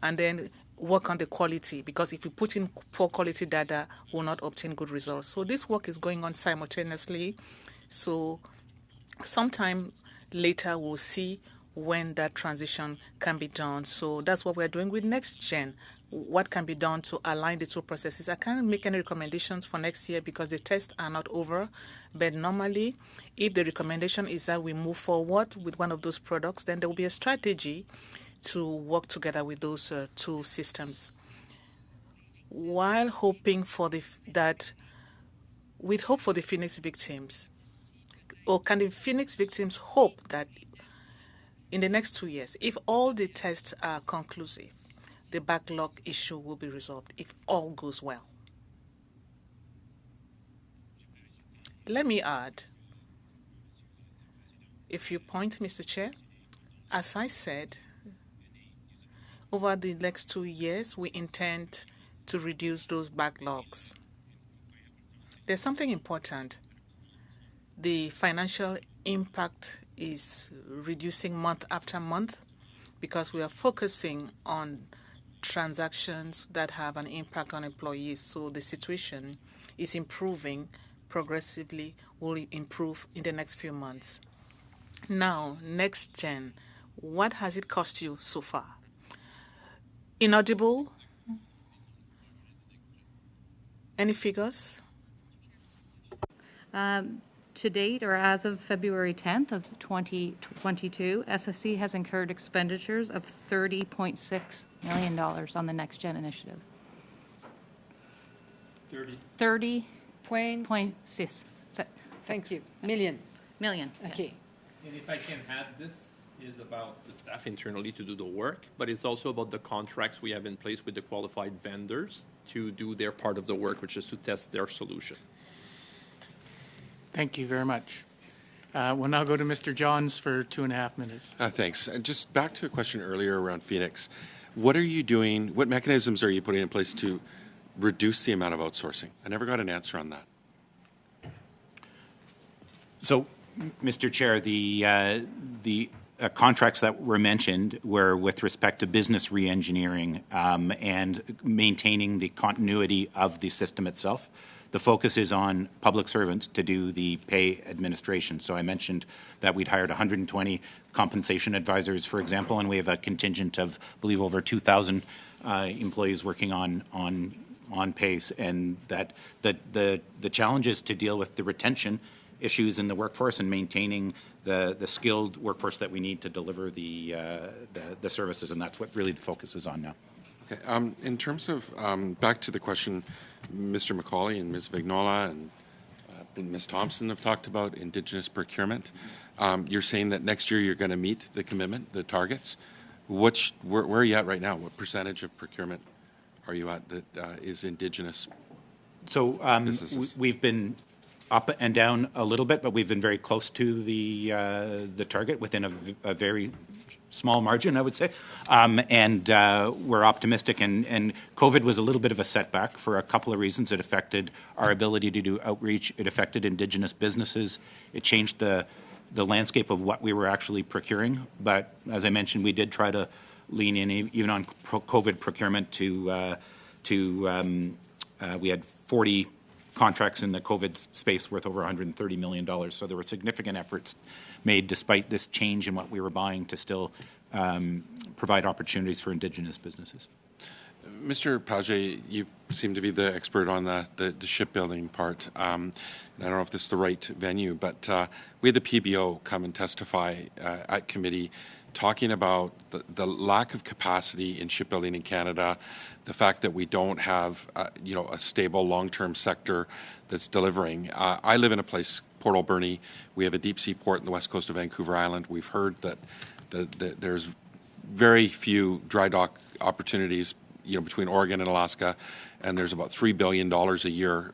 and then work on the quality, because if we put in poor quality data, we'll not obtain good results. So this work is going on simultaneously. So sometime later, we'll see when that transition can be done. So that's what we're doing with NextGen. What can be done to align the two processes? I can't make any recommendations for next year because the tests are not over. But normally, if the recommendation is that we move forward with one of those products, then there will be a strategy to work together with those two systems, while hoping for we'd hope for the Phoenix victims. Or can the Phoenix victims hope that in the next 2 years, if all the tests are conclusive, the backlog issue will be resolved, if all goes well? Let me add a few points, Mr. Chair. As I said, over the next 2 years, we intend to reduce those backlogs. There's something important. The financial impact is reducing month after month because we are focusing on transactions that have an impact on employees. So the situation is improving progressively, will improve in the next few months. Now, NextGen, what has it cost you so far? Inaudible? Any figures? To date, or as of February 10th of 2022, SSC has incurred expenditures of $30.6 million on the NextGen initiative. 30.6. Thank you. Million. Okay. And if I can add, this is about the staff internally to do the work, but it's also about the contracts we have in place with the qualified vendors to do their part of the work, which is to test their solution. Thank you very much. We'll now go to Mr. Johns for 2.5 minutes. Thanks. And just back to a question earlier around Phoenix. What are you doing, what mechanisms are you putting in place to reduce the amount of outsourcing? I never got an answer on that. So, Mr. Chair, the contracts that were mentioned were with respect to business reengineering and maintaining the continuity of the system itself. The focus is on public servants to do the pay administration. So I mentioned that we'd hired 120 compensation advisors, for example, and we have a contingent of, I believe, over 2,000 employees working on PACE, and that the challenge is to deal with the retention issues in the workforce and maintaining the skilled workforce that we need to deliver the services, and that's what really the focus is on now. Okay. In terms of, back to the question Mr. McCauley and Ms. Vignola and Ms. Thompson have talked about, Indigenous procurement. You're saying that next year you're going to meet the commitment, the targets. Where are you at right now? What percentage of procurement are you at that is Indigenous So we've been up and down a little bit, but we've been very close to the target within a very small margin, I would say. And we're optimistic. And COVID was a little bit of a setback for a couple of reasons. It affected our ability to do outreach. It affected Indigenous businesses. It changed the landscape of what we were actually procuring. But as I mentioned, we did try to lean in even on COVID procurement we had 40 contracts in the COVID space worth over $130 million. So there were significant efforts made despite this change in what we were buying to still provide opportunities for Indigenous businesses. Mr. Page, you seem to be the expert on the shipbuilding part. I don't know if this is the right venue, but we had the PBO come and testify at committee talking about the lack of capacity in shipbuilding in Canada, the fact that we don't have a stable long-term sector that's delivering. I live in a place, Port Alberni. We have a deep sea port in the west coast of Vancouver Island. We've heard that there's very few dry dock opportunities between Oregon and Alaska, and there's about $3 billion a year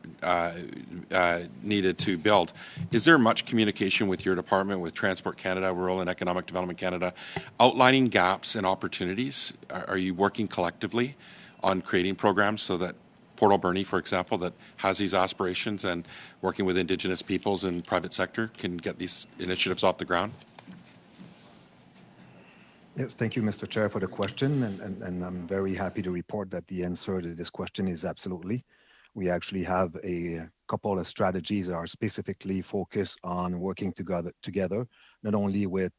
needed to build. Is there much communication with your department, with Transport Canada, Rural and Economic Development Canada, outlining gaps and opportunities? Are you working collectively on creating programs so that Port Alberni, for example, that has these aspirations and working with Indigenous peoples and private sector can get these initiatives off the ground? Yes, thank you, Mr. Chair, for the question, and I'm very happy to report that the answer to this question is absolutely. We actually have a couple of strategies that are specifically focused on working together, not only with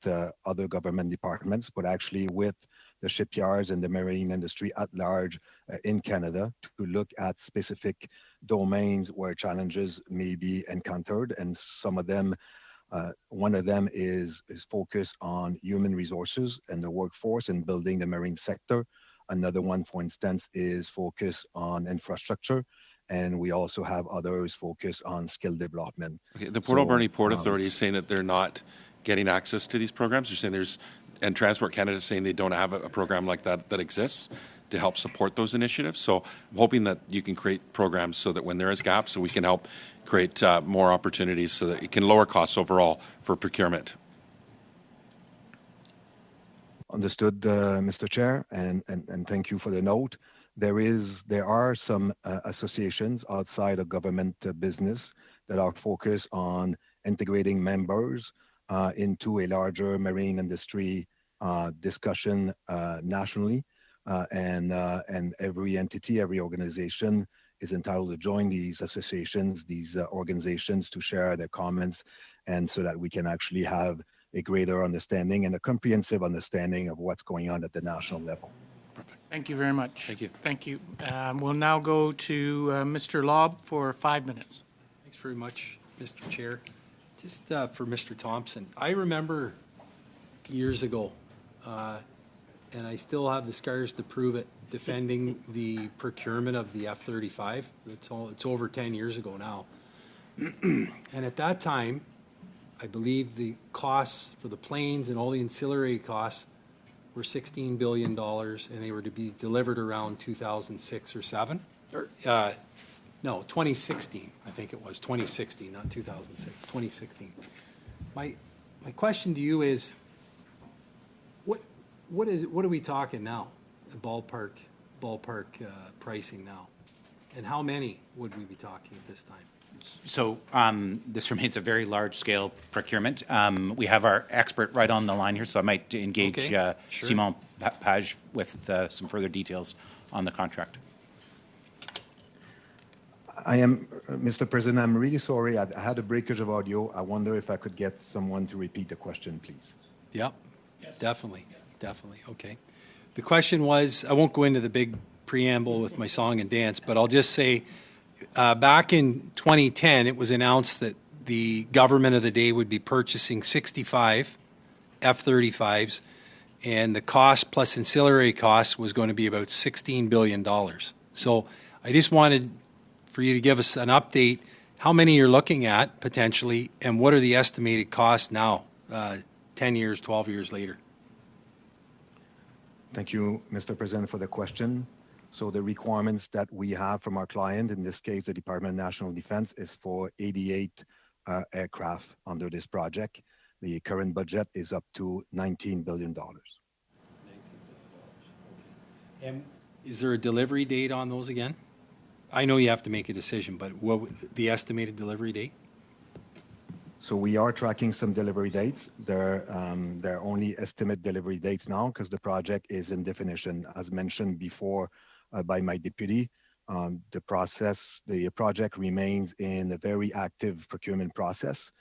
other government departments, but actually with the shipyards and the marine industry at large in Canada to look at specific domains where challenges may be encountered, and some of them one of them is focused on human resources and the workforce and building the marine sector. Another one, for instance, is focused on infrastructure. And we also have others focused on skill development. Okay. The Port Alberni Port Authority is saying that they're not getting access to these programs. They're saying and Transport Canada is saying they don't have a program like that exists to help support those initiatives. So I'm hoping that you can create programs so that when there is gaps, so we can help create more opportunities so that it can lower costs overall for procurement. Understood, Mr. Chair, and thank you for the note. There are some associations outside of government business that are focused on integrating members into a larger marine industry discussion nationally. And every entity, every organization is entitled to join these associations, these organizations, to share their comments, and so that we can actually have a greater understanding and a comprehensive understanding of what's going on at the national level. Perfect. Thank you very much. Thank you. Thank you. We'll now go to Mr. Lobb for 5 minutes. Thanks very much, Mr. Chair. Just for Mr. Thompson, I remember years ago, and I still have the scars to prove it, defending the procurement of the F-35. It's over 10 years ago now. And at that time, I believe the costs for the planes and all the ancillary costs were $16 billion, and they were to be delivered around 2006 or 7. No, 2016, I think it was. 2016, not 2006, 2016. My question to you is, what are we talking now? Ballpark pricing now, and how many would we be talking at this time? So this remains a very large-scale procurement. We have our expert right on the line here, so I might engage Sure. Simon Page with some further details on the contract. Mr. President, I'm really sorry. I had a breakage of audio. I wonder if I could get someone to repeat the question, please. Yep, yes. Definitely. Okay. The question was, I won't go into the big preamble with my song and dance, but I'll just say, back in 2010, it was announced that the government of the day would be purchasing 65 F-35s, and the cost plus ancillary costs was going to be about $16 billion. So I just wanted for you to give us an update, how many you're looking at potentially, and what are the estimated costs now, 10 years, 12 years later? Thank you, Mr. President, for the question. So the requirements that we have from our client, in this case, the Department of National Defense, is for 88 aircraft under this project. The current budget is up to $19 billion. And is there a delivery date on those again? I know you have to make a decision, but what the estimated delivery date? So we are tracking some delivery dates. They're only estimate delivery dates now because the project is in definition. As mentioned before by my deputy, the project remains in a very active procurement process,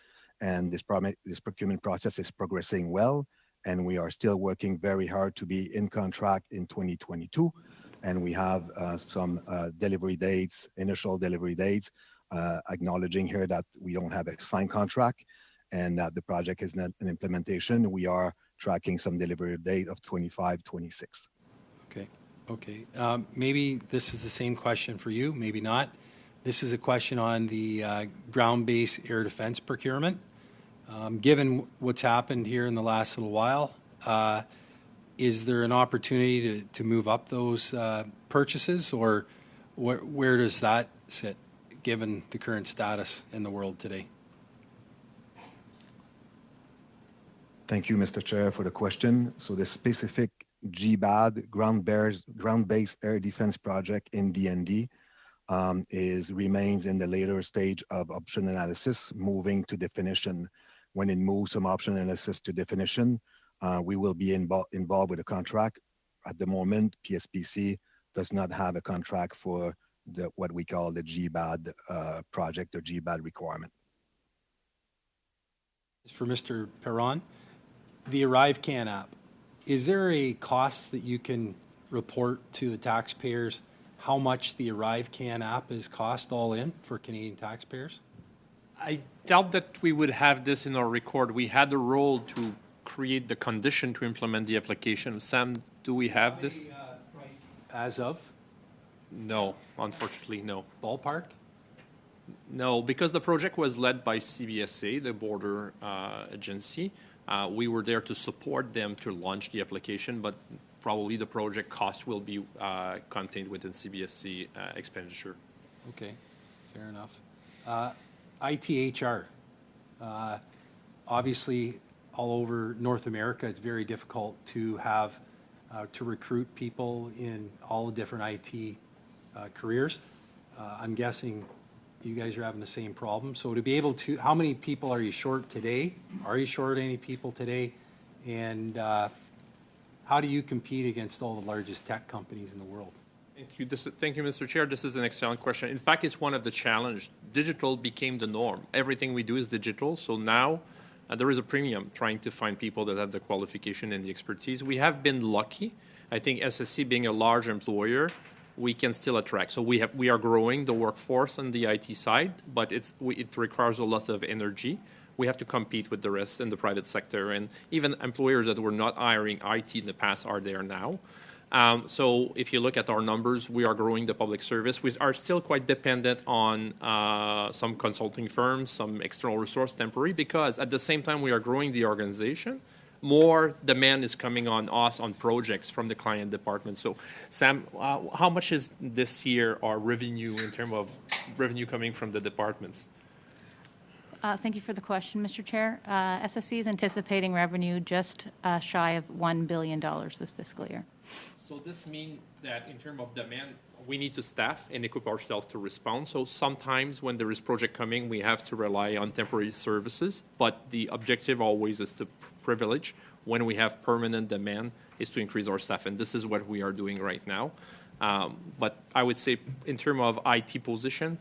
and this procurement process is progressing well. and we are still working very hard to be in contract in 2022. And we have some delivery dates, initial delivery dates, acknowledging here that we don't have a signed contract and that the project is not in implementation. We are tracking some delivery date of 25, 26. Okay. Maybe this is the same question for you, maybe not. This is a question on the ground-based air defense procurement. Given what's happened here in the last little while, is there an opportunity to move up those purchases, or where does that sit, given the current status in the world today? Thank you, Mr. Chair, for the question. So the specific GBAD, ground-based air defense project in DND, remains in the later stage of option analysis, moving to definition. When it moves from option analysis to definition, we will be involved with a contract. At the moment, PSPC does not have a contract for what we call the GBAD project or GBAD requirement. For Mr. Perron, the ArriveCAN app, is there a cost that you can report to the taxpayers how much the ArriveCAN app is cost all in for Canadian taxpayers? I doubt that we would have this in our record. We had a role to create the condition to implement the application. Sam, do we have this? As of? No, unfortunately, no. Ballpark? No, because the project was led by CBSA, the border agency. We were there to support them to launch the application, but probably the project cost will be contained within CBSC expenditure. Okay, fair enough. ITHR. Obviously, all over North America, it's very difficult to have to recruit people in all the different IT careers. I'm guessing you guys are having the same problem. So to be able to, how many people are you short today? Are you short any people today? And how do you compete against all the largest tech companies in the world? Thank you, Mr. Chair. This is an excellent question. In fact, it's one of the challenges. Digital became the norm. Everything we do is digital. So now there is a premium trying to find people that have the qualification and the expertise. We have been lucky. I think SSC being a large employer, we can still attract. So we are growing the workforce on the IT side, but it requires a lot of energy. We have to compete with the rest in the private sector, and even employers that were not hiring IT in the past are there now. So if you look at our numbers, we are growing the public service. We are still quite dependent on some consulting firms, some external resource temporary, because at the same time we are growing the organization, more demand is coming on us on projects from the client department. So Sam, how much is this year our revenue in terms of revenue coming from the departments? Thank you for the question, Mr. Chair. SSC is anticipating revenue just shy of $1 billion this fiscal year. So this means that in terms of demand, we need to staff and equip ourselves to respond. So sometimes when there is project coming, we have to rely on temporary services. But the objective always is to privilege when we have permanent demand is to increase our staff. And this is what we are doing right now. But I would say in terms of IT position,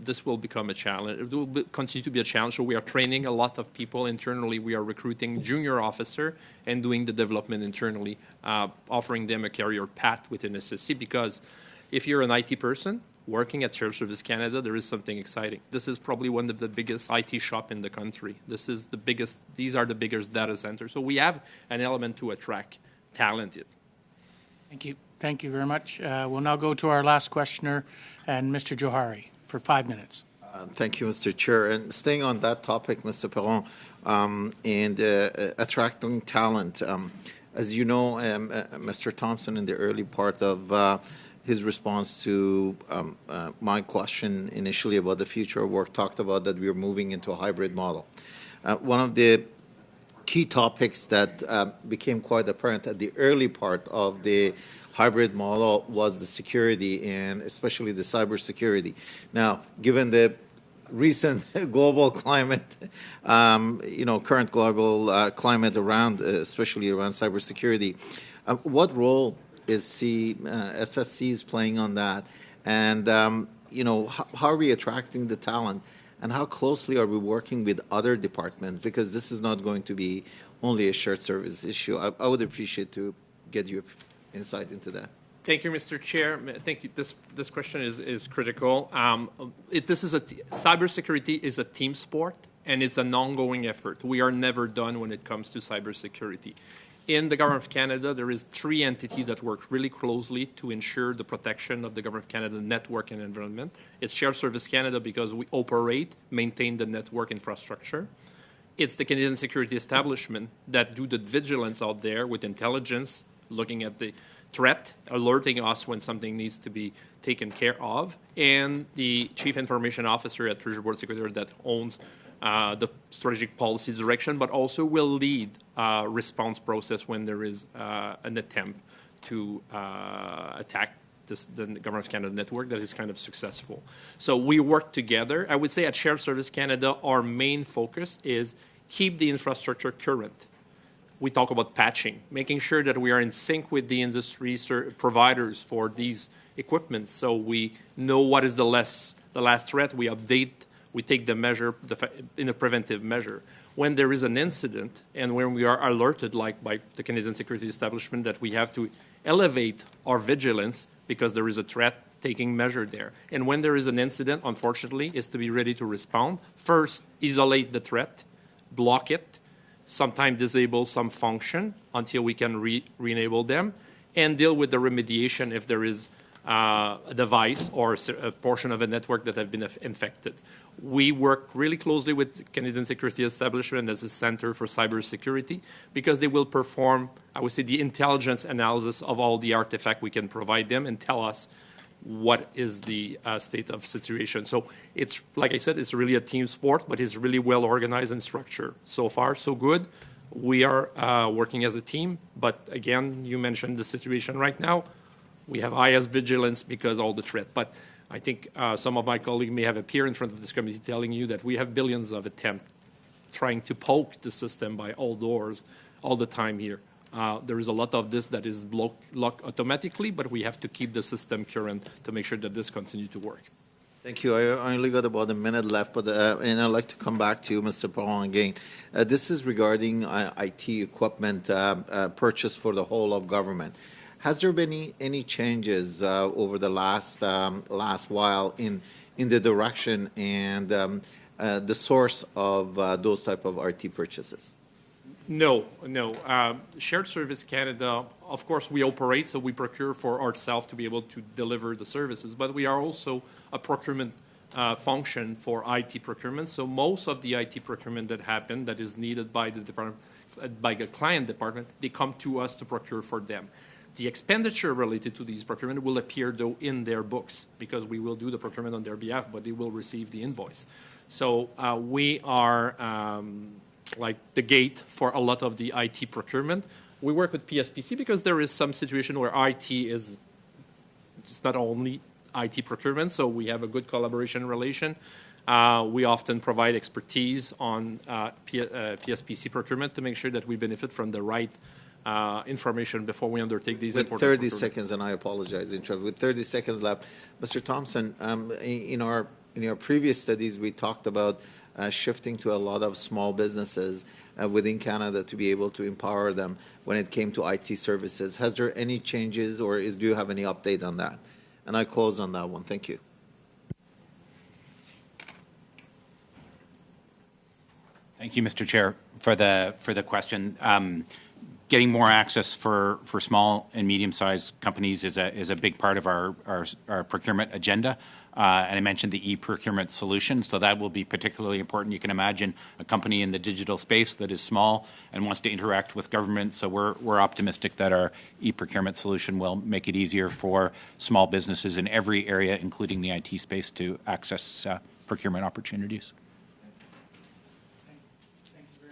this will become a challenge. It will continue to be a challenge. So we are training a lot of people internally. We are recruiting junior officer and doing the development internally, offering them a career path within SSC. Because if you're an IT person working at Shared Service Canada, there is something exciting. This is probably one of the biggest IT shop in the country. This is the biggest. These are the biggest data centers. So we have an element to attract talented. Thank you. Thank you very much. We'll now go to our last questioner, and Mr. Johari, for 5 minutes. Thank you, Mr. Chair. And staying on that topic, Mr. Perron, and attracting talent. As you know, Mr. Thompson, in the early part of his response to my question initially about the future of work, talked about that we are moving into a hybrid model. One of the key topics that became quite apparent at the early part of the hybrid model was the security, and especially the cybersecurity. Now, given the recent global climate, current global climate around, especially around cybersecurity, what role is SSC is playing on that? And, how are we attracting the talent? and how closely are we working with other departments? Because this is not going to be only a shared service issue. I would appreciate to get your insight into that. Thank you, Mr. Chair. Thank you. This question is critical. Cybersecurity is a team sport, and it's an ongoing effort. We are never done when it comes to cybersecurity. In the Government of Canada, there is 3 entities that work really closely to ensure the protection of the Government of Canada network and environment. It's Shared Service Canada because we operate, maintain the network infrastructure. It's the Canadian Security Establishment that do the vigilance out there with intelligence, looking at the threat, alerting us when something needs to be taken care of, and the Chief Information Officer at Treasury Board Secretary that owns the strategic policy direction, but also will lead response process when there is an attempt to attack the Government of Canada network that is kind of successful. So we work together. I would say at Shared Service Canada, our main focus is keep the infrastructure current. We talk about patching, making sure that we are in sync with the industry providers for these equipments, so we know what is the last threat. We update, we take the measure in a preventive measure. When there is an incident and when we are alerted, like by the Canadian Security Establishment, that we have to elevate our vigilance because there is a threat, taking measure there. And when there is an incident, unfortunately, is to be ready to respond. First, isolate the threat, block it, sometimes disable some function until we can re-enable them, and deal with the remediation if there is a device or a portion of a network that have been infected. We work really closely with the Canadian Security Establishment as a Center for Cybersecurity because they will perform, I would say, the intelligence analysis of all the artifacts we can provide them and tell us what is the state of situation. So it's, like I said, it's really a team sport, but it's really well organized and structured. So far, so good. We are working as a team, but again, you mentioned the situation right now. We have highest vigilance because all the threat. But I think some of my colleagues may have appeared in front of this committee telling you that we have billions of attempts trying to poke the system by all doors all the time here. There is a lot of this that is locked automatically, but we have to keep the system current to make sure that this continues to work. Thank you. I only got about a minute left, but and I'd like to come back to you, Mr. Perron, again. This is regarding IT equipment purchase for the whole of government. Has there been any changes over the last while in the direction and the source of those type of RT purchases? No. Shared Service Canada, of course, we operate, so we procure for ourselves to be able to deliver the services, but we are also a procurement function for IT procurement. So most of the IT procurement that happen, that is needed by the department, by the client department, they come to us to procure for them. The expenditure related to these procurement will appear, though, in their books because we will do the procurement on their behalf, but they will receive the invoice. So we are like the gate for a lot of the IT procurement. We work with PSPC because there is some situation where IT is it's not only IT procurement, so we have a good collaboration relation. We often provide expertise on PSPC procurement to make sure that we benefit from the right information before we undertake these with important 30 seconds, and I apologize, with 30 seconds left, Mr. Thompson, in our previous studies, we talked about shifting to a lot of small businesses within Canada to be able to empower them when it came to IT services. Has there any changes, or do you have any update on that? And I close on that one. Thank you. Thank you, Mr. Chair, for the question. Getting more access for small and medium-sized companies is a big part of our procurement agenda. And I mentioned the e-procurement solution, so that will be particularly important. You can imagine a company in the digital space that is small and wants to interact with government, so we're optimistic that our e-procurement solution will make it easier for small businesses in every area, including the IT space, to access procurement opportunities.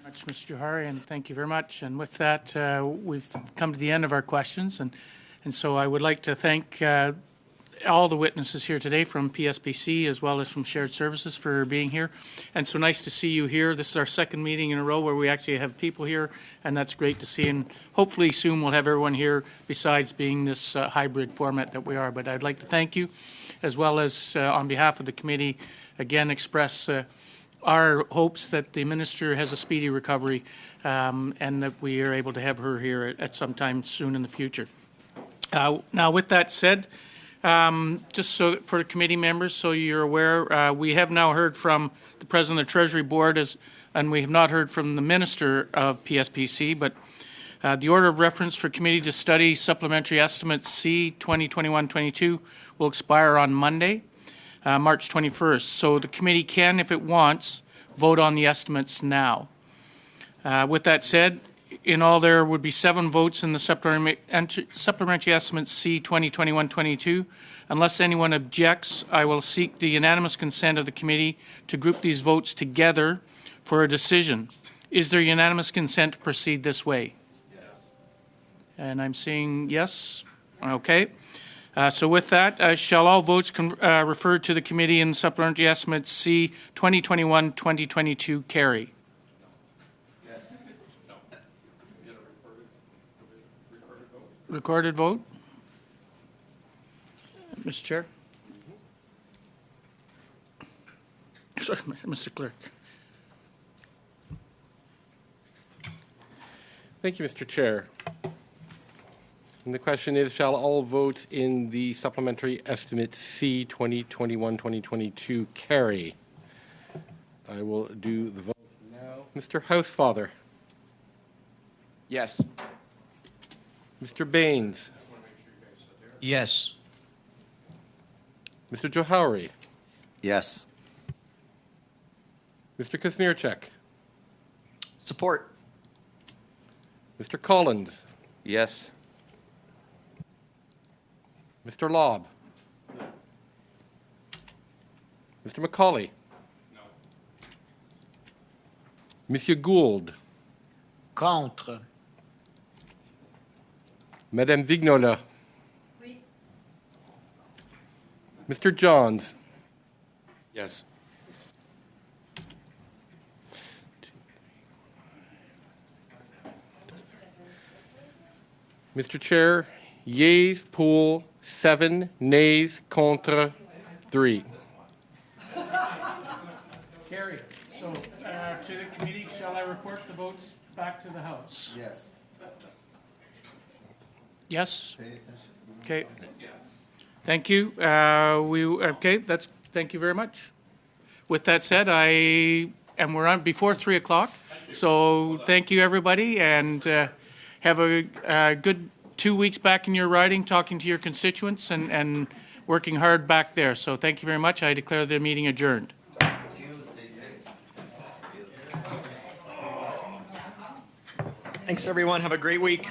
Much, Mr. Johari, and thank you very much. And with that, we've come to the end of our questions, and so I would like to thank all the witnesses here today from PSPC as well as from Shared Services for being here. And so nice to see you here. This is our second meeting in a row where we actually have people here, and that's great to see. And hopefully soon we'll have everyone here besides being this hybrid format that we are. But I'd like to thank you, as well as on behalf of the committee, again express our hopes that the minister has a speedy recovery and that we are able to have her here at some time soon in the future. Now, with that said, just so for the committee members, so you're aware, we have now heard from the President of the Treasury Board, and we have not heard from the Minister of PSPC, but the order of reference for committee to study Supplementary Estimate C 2021-22 will expire on Monday, March 21st. So the committee can, if it wants, vote on the estimates now. With that said, in all, there would be 7 votes in the Supplementary Estimate C 2021-22. Unless anyone objects, I will seek the unanimous consent of the committee to group these votes together for a decision. Is there unanimous consent to proceed this way? Yes. And I'm seeing yes. Okay. So with that, shall all votes refer to the committee in Supplementary Estimate C 2021-2022 carry? Recorded vote? Mr. Chair? Sorry, Mr. Clerk. Thank you, Mr. Chair. And the question is, shall all votes in the Supplementary Estimate C 2021-2022 carry? I will do the vote now. Mr. Housefather? Yes. Mr. Baines? Yes. Mr. Johari? Yes. Mr. Kazmierczak? Support. Mr. Collins? Yes. Mr. Lobb? Mr. Macaulay? No. Monsieur Gould? Contre. Madame Vignola? Oui. Mr. Johns? Yes. Mr. Chair, yeas pool 7, nays contre 3. Carry. So to the committee, shall I report the votes back to the House? Yes. Yes? Okay. Thank you. Thank you very much. With that said, we're on before 3 o'clock. So thank you, everybody, and have a good 2 weeks back in your riding, talking to your constituents and working hard back there. So thank you very much. I declare the meeting adjourned. Thanks, everyone. Have a great week.